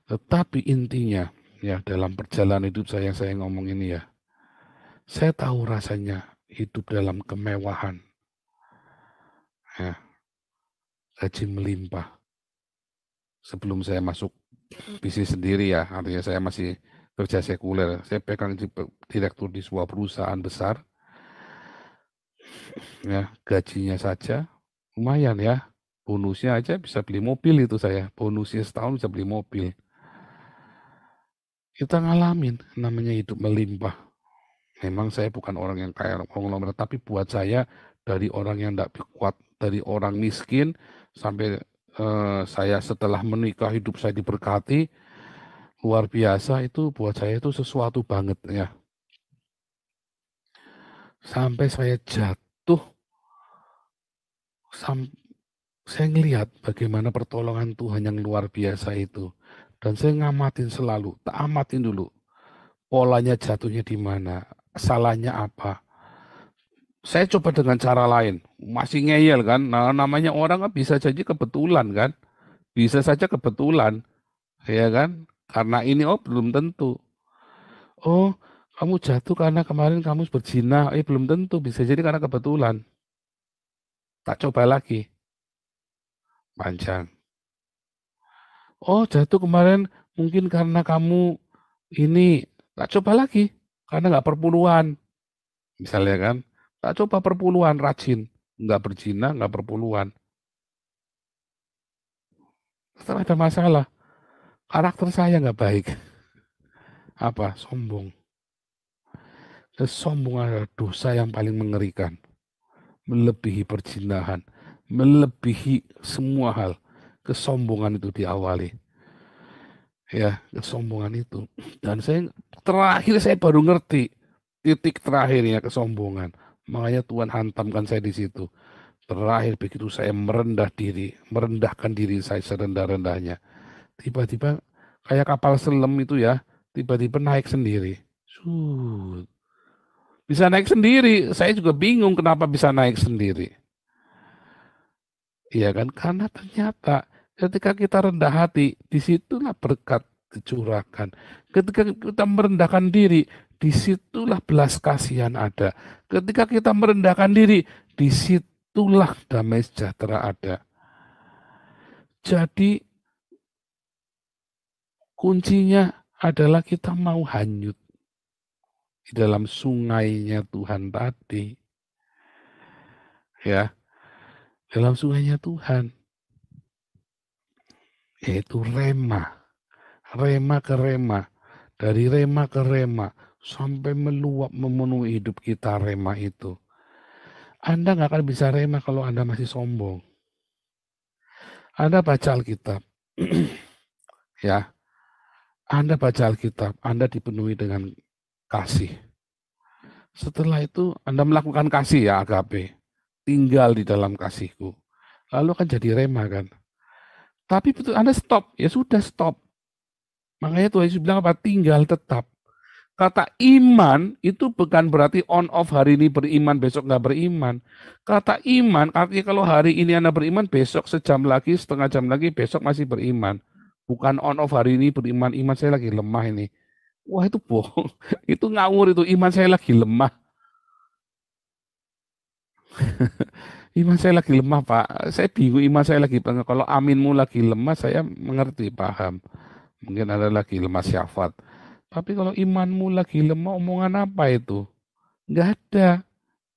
Tetapi intinya ya dalam perjalanan hidup saya yang saya ngomong ini ya, saya tahu rasanya hidup dalam kemewahan, ya, gaji melimpah. Sebelum saya masuk bisnis sendiri ya, artinya saya masih kerja sekuler. Saya pegang direktur di sebuah perusahaan besar, ya gajinya saja lumayan ya. Bonusnya aja bisa beli mobil itu saya. Bonusnya setahun bisa beli mobil. Kita ngalamin namanya hidup melimpah. Memang saya bukan orang yang kaya, tapi buat saya dari orang yang tidak kuat dari orang miskin sampai saya setelah menikah hidup saya diberkati, luar biasa. Itu buat saya itu sesuatu banget ya. Sampai saya jatuh, saya ngelihat bagaimana pertolongan Tuhan yang luar biasa itu. Dan saya ngamatin selalu, tak amatin dulu. Polanya jatuhnya di mana, salahnya apa. Saya coba dengan cara lain, masih ngeyel kan. Nah, namanya orang kan bisa saja kebetulan kan. Bisa saja kebetulan, ya kan? Karena ini belum tentu. Oh, kamu jatuh karena kemarin kamu berzina. Belum tentu, bisa jadi karena kebetulan. Tak coba lagi. Panjang. Oh, jatuh kemarin mungkin karena kamu ini. Tak coba lagi. Karena nggak perpuluhan. Misalnya kan. Tak coba perpuluhan, rajin. Nggak berzina, nggak perpuluhan. Setelah ada masalah. Karakter saya nggak baik. Apa? Sombong. Kesombongan adalah dosa yang paling mengerikan. Melebihi perzinahan. Melebihi semua hal. Kesombongan itu diawali. Ya, kesombongan itu. Dan terakhir saya baru ngerti. Titik terakhirnya kesombongan. Makanya Tuhan hantamkan saya di situ. Terakhir begitu saya merendahkan diri saya serendah-rendahnya. Tiba-tiba kayak kapal selam itu ya, tiba-tiba naik sendiri. Bisa naik sendiri. Saya juga bingung kenapa bisa naik sendiri. Iya kan? Karena ternyata ketika kita rendah hati, disitulah berkat dicurahkan. Ketika kita merendahkan diri, disitulah belas kasihan ada. Ketika kita merendahkan diri, disitulah damai sejahtera ada. Jadi kuncinya adalah kita mau hanyut di dalam sungainya Tuhan tadi. Ya, dalam sungainya Tuhan. Yaitu rema. Rema ke rema. Dari rema ke rema. Sampai meluap memenuhi hidup kita rema itu. Anda nggak akan bisa rema kalau Anda masih sombong. Anda baca Alkitab. Ya. Anda baca Alkitab. Anda dipenuhi dengan kasih. Setelah itu Anda melakukan kasih ya agape. Tinggal di dalam kasihku. Lalu akan jadi rema kan. Tapi betul Anda stop. Ya sudah stop. Makanya Tuhan Yesus bilang apa? Tinggal tetap. Kata iman itu bukan berarti on off hari ini beriman, besok nggak beriman. Kata iman artinya kalau hari ini Anda beriman, besok sejam lagi, setengah jam lagi, besok masih beriman. Bukan on off hari ini beriman, iman saya lagi lemah ini. Wah itu bohong, itu ngawur itu, iman saya lagi lemah. Iman saya lagi lemah Pak, saya bingung iman saya lagi lemah. Kalau aminmu lagi lemah, saya mengerti, paham. Mungkin ada lagi lemah syafat. Tapi kalau imanmu lagi lemah, omongan apa itu? Nggak ada.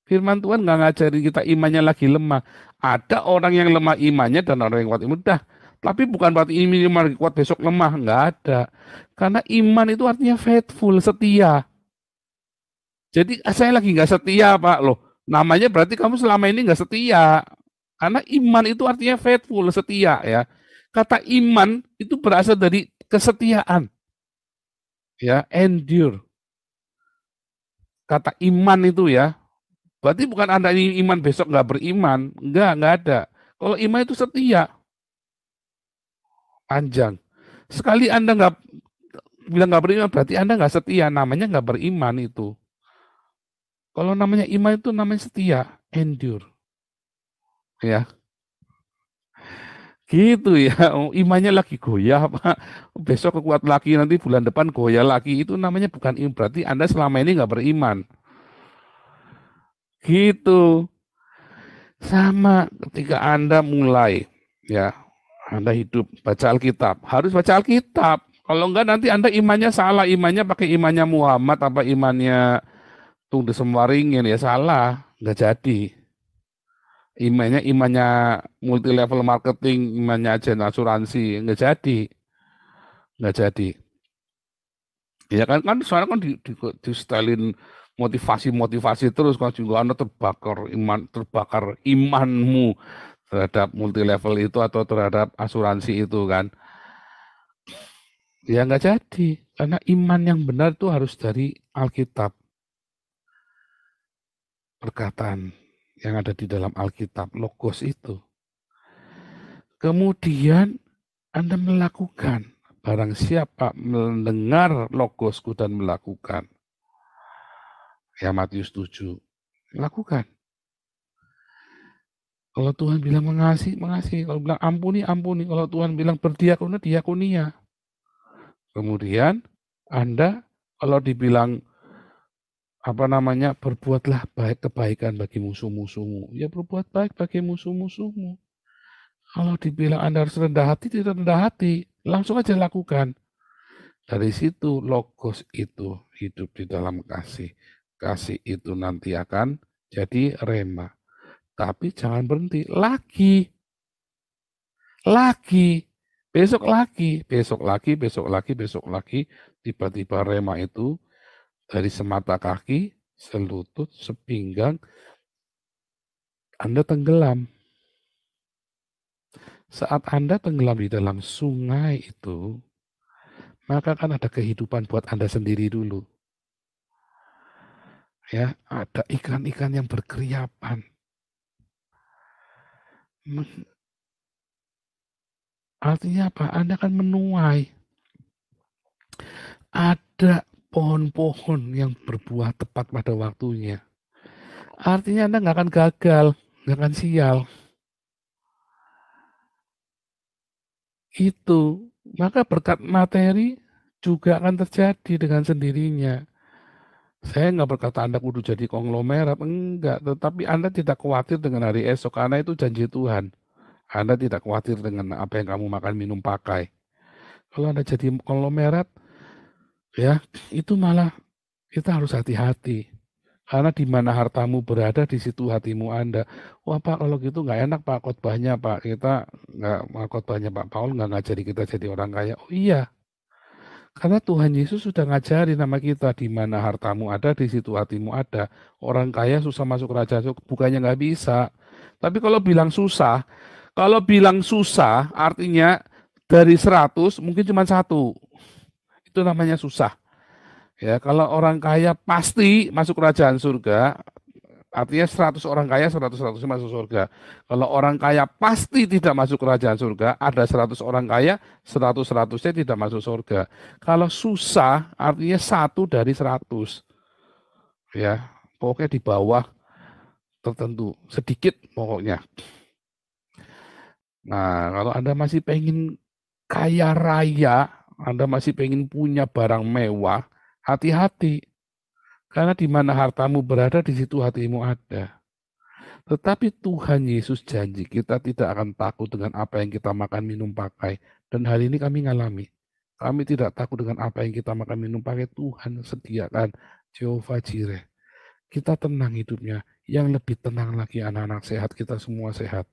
Firman Tuhan nggak ngajarin kita imannya lagi lemah. Ada orang yang lemah imannya dan orang yang kuat iman. Dah. Tapi bukan berarti iman lagi kuat besok lemah. Nggak ada. Karena iman itu artinya faithful, setia. Jadi saya lagi nggak setia Pak loh. Namanya berarti kamu selama ini nggak setia. Karena iman itu artinya faithful, setia ya. Kata iman itu berasal dari kesetiaan. Ya, endure. Kata iman itu ya, berarti bukan Anda ini iman besok nggak beriman, nggak ada. Kalau iman itu setia, panjang. Sekali Anda nggak bilang nggak beriman, berarti Anda nggak setia, namanya nggak beriman itu. Kalau namanya iman itu namanya setia, endure. Ya. Gitu ya, imannya lagi goyah Pak. Besok kuat lagi, nanti bulan depan goyah lagi. Itu namanya bukan iman, berarti Anda selama ini nggak beriman. Gitu. Sama ketika Anda mulai, ya, Anda hidup, baca Alkitab. Harus baca Alkitab. Kalau enggak nanti Anda imannya salah, imannya pakai imannya Muhammad, apa imannya Tung Desem Waringin, ya salah, nggak jadi. Imannya multi level marketing, imannya agen asuransi, nggak jadi. Ya kan soalnya kan di stylin motivasi terus kan juga Anda terbakar imanmu terhadap multi level itu atau terhadap asuransi itu kan. Ya nggak jadi, karena iman yang benar itu harus dari Alkitab. Perkataan yang ada di dalam Alkitab, logos itu. Kemudian Anda melakukan, barang siapa mendengar logosku dan melakukan. Ya Matius 7, lakukan. Kalau Tuhan bilang mengasihi, mengasihi. Kalau bilang ampuni, ampuni. Kalau Tuhan bilang berdiakonia, diakonia. Kemudian Anda kalau dibilang berbuatlah baik kebaikan bagi musuh-musuhmu. Ya berbuat baik bagi musuh-musuhmu. Kalau dibilang Anda harus rendah hati, tidak rendah hati. Langsung aja lakukan. Dari situ logos itu hidup di dalam kasih. Kasih itu nanti akan jadi rema. Tapi jangan berhenti. Lagi. Besok lagi. Tiba-tiba rema itu dari semata kaki, selutut, sepinggang, Anda tenggelam. Saat Anda tenggelam di dalam sungai itu, maka kan ada kehidupan buat Anda sendiri dulu. Ya, ada ikan-ikan yang berkeriapan. Artinya apa? Anda akan menuai. Ada pohon-pohon yang berbuah tepat pada waktunya. Artinya Anda nggak akan gagal, nggak akan sial. Itu, maka berkat materi juga akan terjadi dengan sendirinya. Saya nggak berkata Anda kudu jadi konglomerat, enggak. Tetapi Anda tidak khawatir dengan hari esok, karena itu janji Tuhan. Anda tidak khawatir dengan apa yang kamu makan, minum, pakai. Kalau Anda jadi konglomerat, ya itu malah kita harus hati-hati. Karena di mana hartamu berada, di situ hatimu Anda. Wah Pak, kalau gitu nggak enak Pak khotbahnya Pak. Kita nggak khotbahnya Pak Paul nggak ngajari kita jadi orang kaya. Oh iya, karena Tuhan Yesus sudah ngajari nama kita, di mana hartamu ada, di situ hatimu ada. Orang kaya susah masuk kerajaan surga, bukannya nggak bisa. Tapi kalau bilang susah artinya dari 100 mungkin cuma 1. Itu namanya susah. Ya, kalau orang kaya pasti masuk kerajaan surga, artinya 100 orang kaya 100 masuk surga. Kalau orang kaya pasti tidak masuk kerajaan surga, ada 100 orang kaya 100-100-nya tidak masuk surga. Kalau susah artinya 1 dari 100. Ya, pokoknya di bawah tertentu, sedikit pokoknya. Nah, kalau Anda masih pengen kaya raya, Anda masih pengen punya barang mewah, hati-hati. Karena di mana hartamu berada, di situ hatimu ada. Tetapi Tuhan Yesus janji kita tidak akan takut dengan apa yang kita makan, minum, pakai. Dan hari ini kami ngalami. Kami tidak takut dengan apa yang kita makan, minum, pakai. Tuhan sediakan. Jehovah Jireh. Kita tenang hidupnya. Yang lebih tenang lagi anak-anak sehat, kita semua sehat.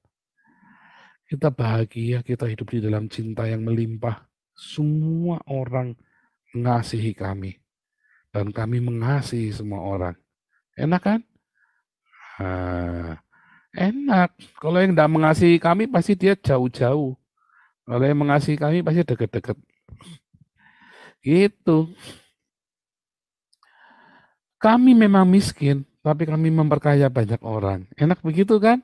Kita bahagia, kita hidup di dalam cinta yang melimpah. Semua orang mengasihi kami. Dan kami mengasihi semua orang. Enak kan? Enak. Kalau yang tidak mengasihi kami pasti dia jauh-jauh. Kalau yang mengasihi kami pasti deket-deket. Gitu. Kami memang miskin, tapi kami memperkaya banyak orang. Enak begitu kan?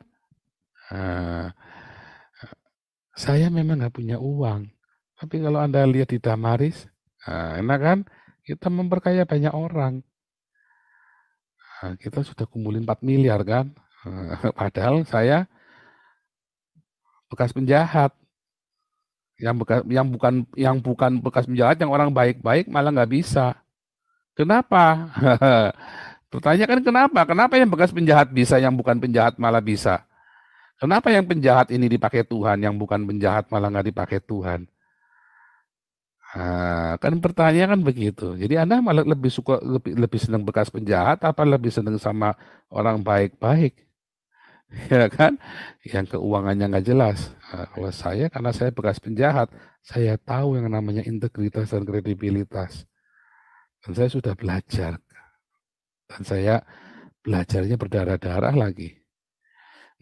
Saya memang nggak punya uang. Tapi kalau Anda lihat di Damaris, enak kan? Kita memperkaya banyak orang. Kita sudah kumpulin 4 miliar kan? Padahal saya bekas penjahat. Yang bukan bekas penjahat, yang orang baik-baik malah nggak bisa. Kenapa? Pertanyaan kan kenapa? Kenapa yang bekas penjahat bisa, yang bukan penjahat malah bisa? Kenapa yang penjahat ini dipakai Tuhan, yang bukan penjahat malah nggak dipakai Tuhan? Kan pertanyaan kan begitu. Jadi Anda malah lebih senang bekas penjahat apa lebih senang sama orang baik-baik? Ya kan? Yang keuangannya nggak jelas. Kalau saya, karena saya bekas penjahat, saya tahu yang namanya integritas dan kredibilitas. Dan saya sudah belajar Dan saya belajarnya berdarah-darah lagi.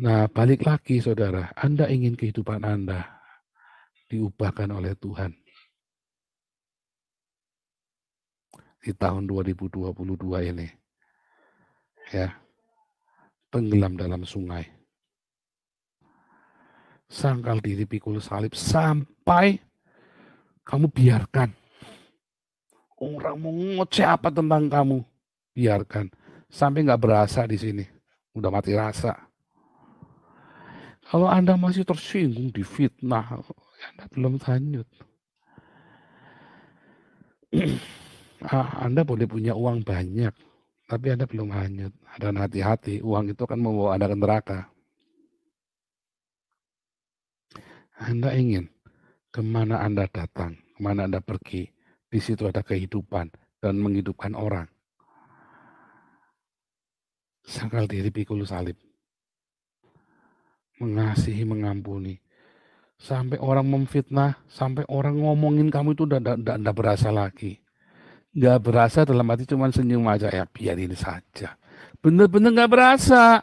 Nah, balik lagi saudara, Anda ingin kehidupan Anda diubahkan oleh Tuhan di tahun 2022 ini. Ya, tenggelam dalam sungai. Sangkal diri pikul salib sampai kamu biarkan orang mau ngoceh apa tentang kamu, biarkan sampai nggak berasa di sini, udah mati rasa. Kalau Anda masih tersinggung, difitnah, Anda belum hanyut. Anda boleh punya uang banyak, tapi Anda belum hanyut. Dan hati-hati, uang itu akan membawa Anda ke neraka. Anda ingin kemana Anda datang, kemana Anda pergi, di situ ada kehidupan dan menghidupkan orang. Sangkal diri pikul salib. Mengasihi, mengampuni. Sampai orang memfitnah, sampai orang ngomongin kamu itu udah berasa lagi. Nggak berasa dalam hati cuma senyum aja, ya biarin saja. Bener-bener nggak berasa.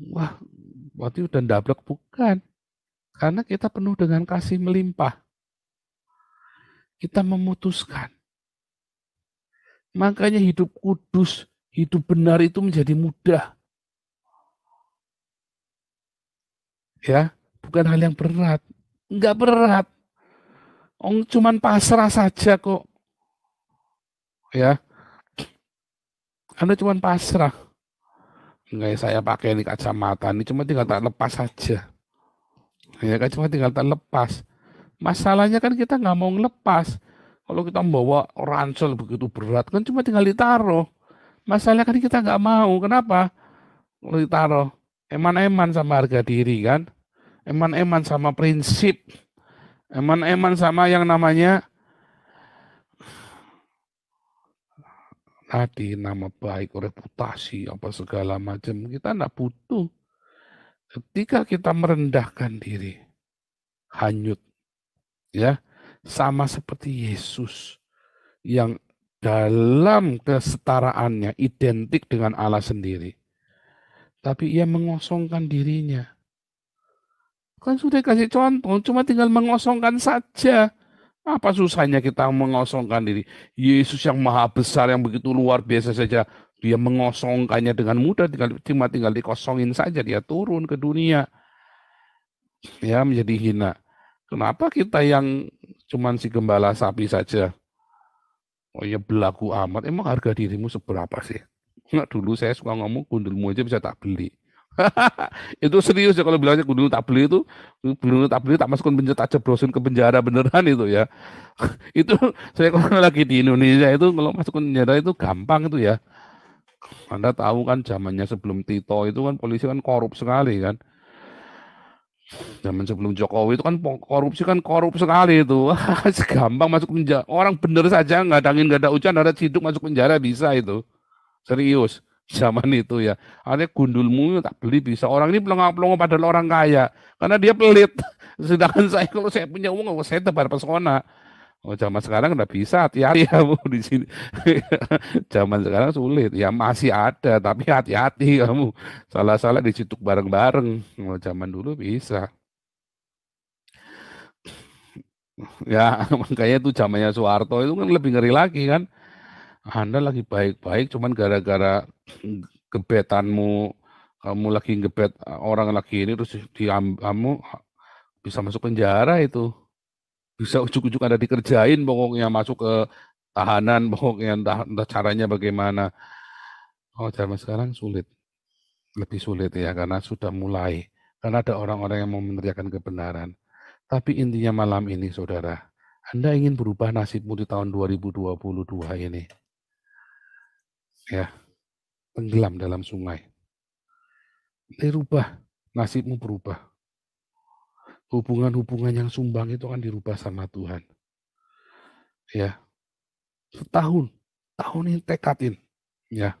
Wah, berarti udah ndablek, bukan. Karena kita penuh dengan kasih melimpah. Kita memutuskan. Makanya hidup kudus, hidup benar itu menjadi mudah. Ya, bukan hal yang berat. Enggak berat. Cuman pasrah saja kok. Ya. Anda cuman pasrah. Enggak, saya pakai ini kacamata ini cuma tinggal tak lepas saja. Ya kan, cuma tinggal tak lepas. Masalahnya kan kita nggak mau ngelepas. Kalau kita membawa ransel begitu berat kan cuma tinggal ditaruh. Masalahnya kan kita nggak mau. Kenapa? Kalau ditaruh, eman-eman sama harga diri kan. Eman-eman sama prinsip. Eman-eman sama yang namanya tadi nama baik, reputasi, apa segala macam. Kita enggak butuh. Ketika kita merendahkan diri, hanyut, ya, sama seperti Yesus yang dalam kesetaraannya identik dengan Allah sendiri. Tapi ia mengosongkan dirinya. Kan sudah kasih contoh, cuma tinggal mengosongkan saja. Apa susahnya kita mengosongkan diri? Yesus yang maha besar, yang begitu luar biasa saja, dia mengosongkannya dengan mudah, cuma tinggal dikosongin saja, dia turun ke dunia. Ya, menjadi hina. Kenapa kita yang cuman si gembala sapi saja? Oh ya, belagu amat, emang harga dirimu seberapa sih? Nggak, dulu saya suka ngomong, gundulmu aja bisa tak beli. Itu serius ya, kalau bilangnya gundul tak beli itu, gundul tak beli tak masukin penjara, tak jeblosin ke penjara beneran itu ya. Itu saya kalau lagi di Indonesia itu kalau masuk penjara itu gampang itu ya. Anda tahu kan zamannya sebelum Tito itu kan polisi kan korup sekali kan. Zaman sebelum Jokowi itu kan korupsi kan korup sekali itu. Wah, gampang masuk penjara. Orang bener saja nggak ada angin nggak ada hujan ada ciduk masuk penjara bisa itu. Serius. Zaman itu ya. Artinya gundulmu tak beli bisa. Orang ini pelongo-pelongo padahal orang kaya. Karena dia pelit. Sedangkan saya kalau saya punya uang, saya tebar pesona. Oh, zaman sekarang udah bisa, hati-hati kamu di sini. Zaman sekarang sulit, ya masih ada, tapi hati-hati kamu. Salah-salah diciduk bareng-bareng. Oh, zaman dulu bisa. Ya, makanya itu zamannya Soeharto itu kan lebih ngeri lagi kan. Anda lagi baik-baik, cuman gara-gara gebetanmu, kamu lagi gebet orang lagi ini, terus kamu bisa masuk penjara itu. Bisa ujuk-ujuk Anda dikerjain pokoknya, masuk ke tahanan pokoknya, entah caranya bagaimana. Oh, zaman sekarang sulit, lebih sulit ya karena sudah mulai, karena ada orang-orang yang mau meneriakan kebenaran. Tapi intinya malam ini saudara, Anda ingin berubah nasibmu di tahun 2022 ini. Ya, tenggelam dalam sungai. Dirubah, nasibmu berubah. Hubungan-hubungan yang sumbang itu kan dirubah sama Tuhan. Ya, setahun, tahun ini tekatin. Ya,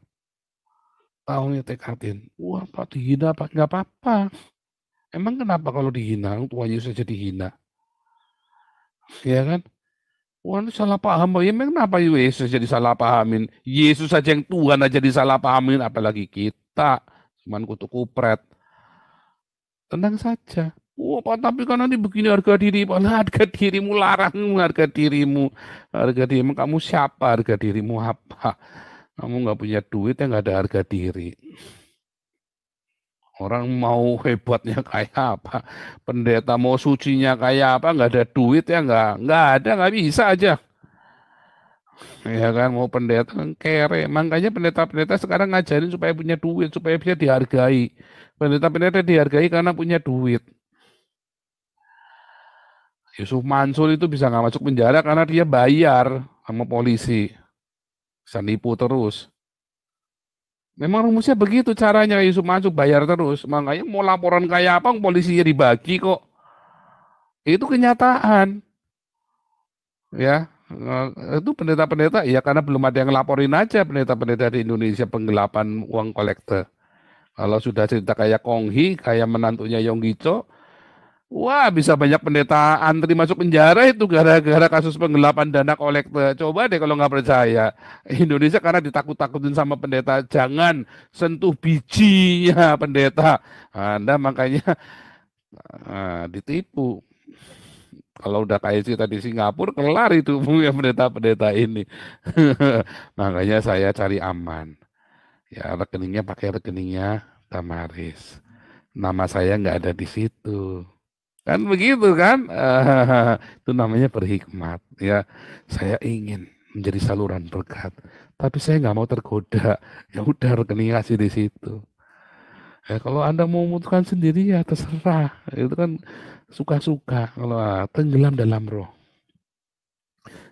tahun ini tekatin. Wah, Pak dihina, Pak nggak apa-apa. Emang kenapa kalau dihina? Tuhan Yesus saja dihina. Ya kan? Wah, ini salah paham. Ya, memang kenapa Yesus jadi salah pahamin? Yesus saja yang Tuhan aja disalah pahamin, apalagi kita. Cuman kutu kupret. Tenang saja. Wah, Pak, tapi kan nanti begini harga diri. Pak, harga dirimu larang, harga dirimu. Harga dirimu, kamu siapa? Harga dirimu apa? Kamu nggak punya duit ya nggak ada harga diri. Orang mau hebatnya kayak apa, pendeta mau sucinya kayak apa, nggak ada duit ya nggak ada, nggak bisa aja. Ya kan, mau pendeta kan kere. Makanya pendeta-pendeta sekarang ngajarin supaya punya duit, supaya bisa dihargai. Pendeta-pendeta dihargai karena punya duit. Yusuf Mansur itu bisa nggak masuk penjara karena dia bayar sama polisi. Bisa nipu terus. Memang rumusnya begitu caranya, Yusuf Mansur bayar terus. Makanya mau laporan kayak apa, polisinya dibagi kok. Itu kenyataan. Ya, itu pendeta-pendeta ya karena belum ada yang laporin aja pendeta-pendeta di Indonesia penggelapan uang kolektor. Kalau sudah cerita kayak Konghi, kayak menantunya Yonggi, wah bisa banyak pendeta antri masuk penjara itu gara-gara kasus penggelapan dana kolektor. Coba deh kalau nggak percaya. Indonesia karena ditakut-takutin sama pendeta, jangan sentuh bijinya pendeta. Anda makanya ditipu. Kalau udah kayak cerita di Singapura, kelar itu punya pendeta-pendeta ini. Makanya saya cari aman. Ya rekeningnya pakai rekeningnya Damaris. Nama saya nggak ada di situ. Kan begitu kan? Itu namanya berhikmat. Ya, saya ingin menjadi saluran berkat. Tapi saya nggak mau tergoda. Ya udah rekening kasih di situ. Ya, kalau Anda mau memutuskan sendiri ya terserah. Itu kan suka-suka. Kalau tenggelam dalam roh.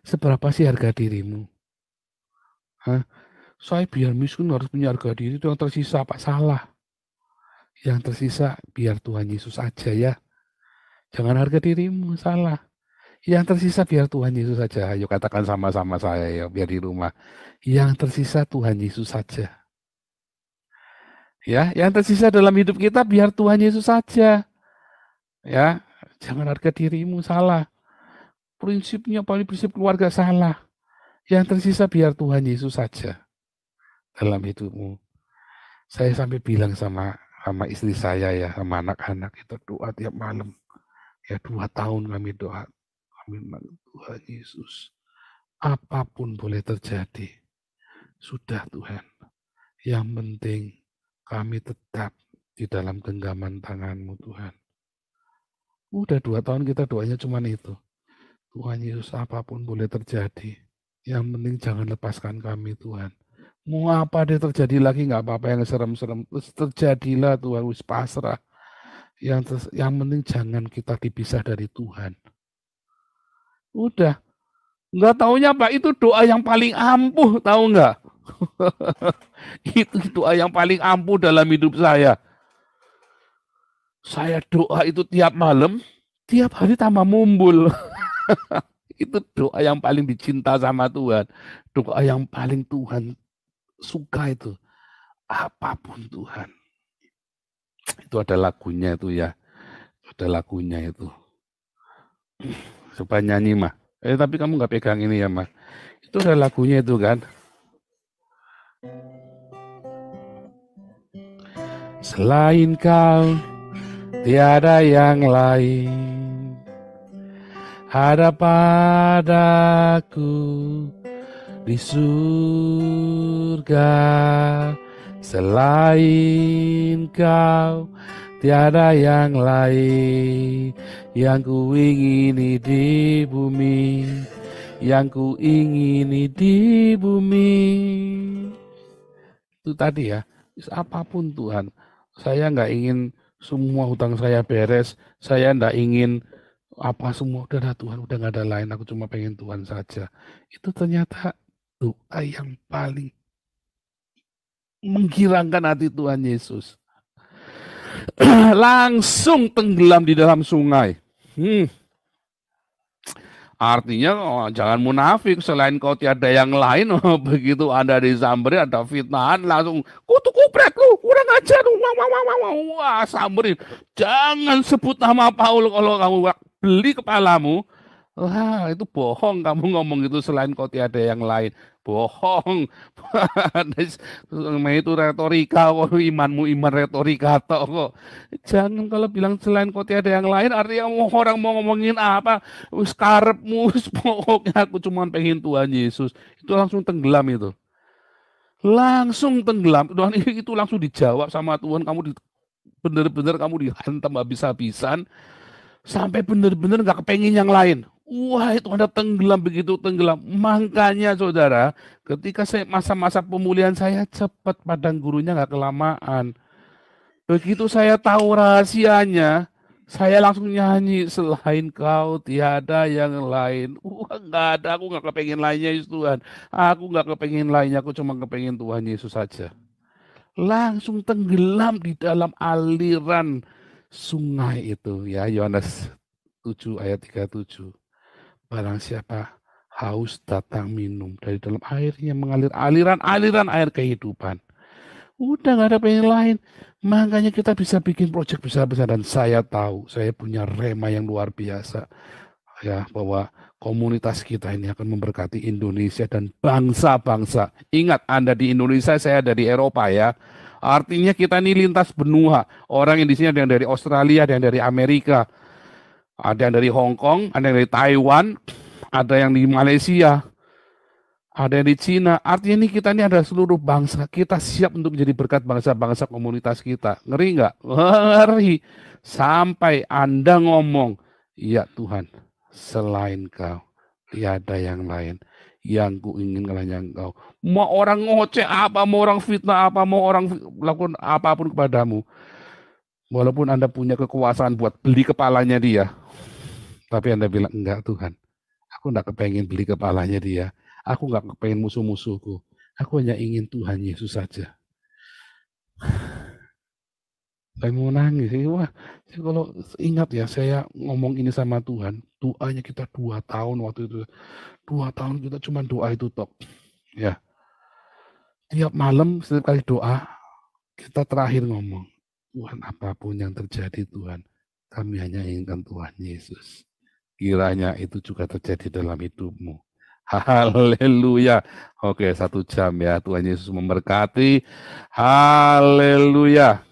Seberapa sih harga dirimu? Hah? Saya biar miskin harus punya harga diri, itu yang tersisa Pak, salah. Yang tersisa biar Tuhan Yesus aja ya. Jangan harga dirimu, salah. Yang tersisa biar Tuhan Yesus saja. Ayo katakan sama-sama saya ya, biar di rumah. Yang tersisa Tuhan Yesus saja. Ya, yang tersisa dalam hidup kita biar Tuhan Yesus saja. Ya, jangan harga dirimu, salah. Prinsipnya paling prinsip keluarga salah. Yang tersisa biar Tuhan Yesus saja dalam hidupmu. Saya sampai bilang sama istri saya ya, sama anak-anak itu doa tiap malam. Ya 2 tahun kami doa. Kami Tuhan Yesus. Apapun boleh terjadi. Sudah Tuhan. Yang penting kami tetap di dalam genggaman tangan-Mu Tuhan. Udah 2 tahun kita doanya cuma itu. Tuhan Yesus apapun boleh terjadi. Yang penting jangan lepaskan kami Tuhan. Mau apa deh terjadi lagi nggak apa-apa yang serem-serem. Terus terjadilah Tuhan, wis pasrah. Yang penting jangan kita dipisah dari Tuhan. Udah. Nggak taunya Pak, itu doa yang paling ampuh, tahu nggak? Itu doa yang paling ampuh dalam hidup saya. Saya doa itu tiap malam, tiap hari tambah mumbul. Itu doa yang paling dicinta sama Tuhan. Doa yang paling Tuhan suka itu. Apapun Tuhan. Itu ada lagunya itu ya. Ada lagunya itu. Supaya nyanyi mah. Tapi kamu nggak pegang ini ya mah. Itu ada lagunya itu kan. Selain kau tiada yang lain. Ada padaku di surga. Selain kau tiada yang lain. Yang ku ingini di bumi. Yang ku ingini di bumi. Itu tadi ya. Apapun Tuhan. Saya nggak ingin semua hutang saya beres. Saya nggak ingin apa semua. Udah Tuhan, udah nggak ada lain. Aku cuma pengen Tuhan saja. Itu ternyata doa yang paling menggirangkan hati Tuhan Yesus. Langsung tenggelam di dalam sungai. Artinya jangan munafik, selain kau tiada yang lain. Begitu Anda disamberin, ada fitnahan, langsung kutu kupret lu, kurang ajar lu, wah samberin. Jangan sebut nama Paul kalau kamu beli kepalamu, Wah, itu bohong kamu ngomong itu selain kau tiada yang lain. Bohong. Itu retorika kok, imanmu iman retorika tok kok. Jangan kalau bilang selain kau tiada yang lain, artinya orang mau ngomongin apa, wis karepmu, wis pokoknya aku cuma pengen Tuhan Yesus. Itu langsung tenggelam itu. Langsung tenggelam. Tuhan itu langsung dijawab sama Tuhan, bener-bener kamu dihantam habis-habisan sampai bener-bener nggak kepengen yang lain. Wah, itu Anda tenggelam, begitu tenggelam. Makanya saudara, ketika masa-masa pemulihan saya cepat, padang gurunya nggak kelamaan. Begitu saya tahu rahasianya, saya langsung nyanyi, selain kau tiada yang lain. Wah, nggak ada, aku nggak kepengen lainnya Yesus Tuhan. Aku nggak kepengen lainnya, aku cuma kepengen Tuhan Yesus saja. Langsung tenggelam di dalam aliran sungai itu, ya, Yohanes 7 ayat 37. Barang siapa haus datang minum, dari dalam airnya mengalir aliran air kehidupan. Udah nggak ada pengen lain. Makanya kita bisa bikin proyek besar-besar, dan saya tahu saya punya rema yang luar biasa. Ya, bahwa komunitas kita ini akan memberkati Indonesia dan bangsa-bangsa. Ingat, Anda di Indonesia, saya ada di Eropa ya. Artinya kita ini lintas benua. Orang yang di sini ada yang dari Australia, ada yang dari Amerika, ada yang dari Hong Kong, ada yang dari Taiwan, ada yang di Malaysia, ada yang di Cina. Artinya kita ini ada seluruh bangsa. Kita siap untuk menjadi berkat bangsa-bangsa komunitas kita. Ngeri nggak? Ngeri. Sampai Anda ngomong, ya Tuhan, selain kau, tiada yang lain. Yang kuinginkan hanya engkau. Mau orang ngoceh apa, mau orang fitnah apa, mau orang lakukan apapun kepadamu. Walaupun Anda punya kekuasaan buat beli kepalanya dia, tapi Anda bilang, enggak Tuhan, aku enggak kepengen beli kepalanya dia. Aku enggak kepengen musuh-musuhku. Aku hanya ingin Tuhan Yesus saja. Saya mau nangis. Wah, kalau ingat ya, saya ngomong ini sama Tuhan. Doanya kita 2 tahun waktu itu. 2 tahun kita cuma doa itu tok. Ya. Tiap malam, setiap kali doa, kita terakhir ngomong, Tuhan, apapun yang terjadi Tuhan, kami hanya inginkan Tuhan Yesus. Kiranya itu juga terjadi dalam hidupmu. Haleluya. Oke, 1 jam ya. Tuhan Yesus memberkati. Haleluya.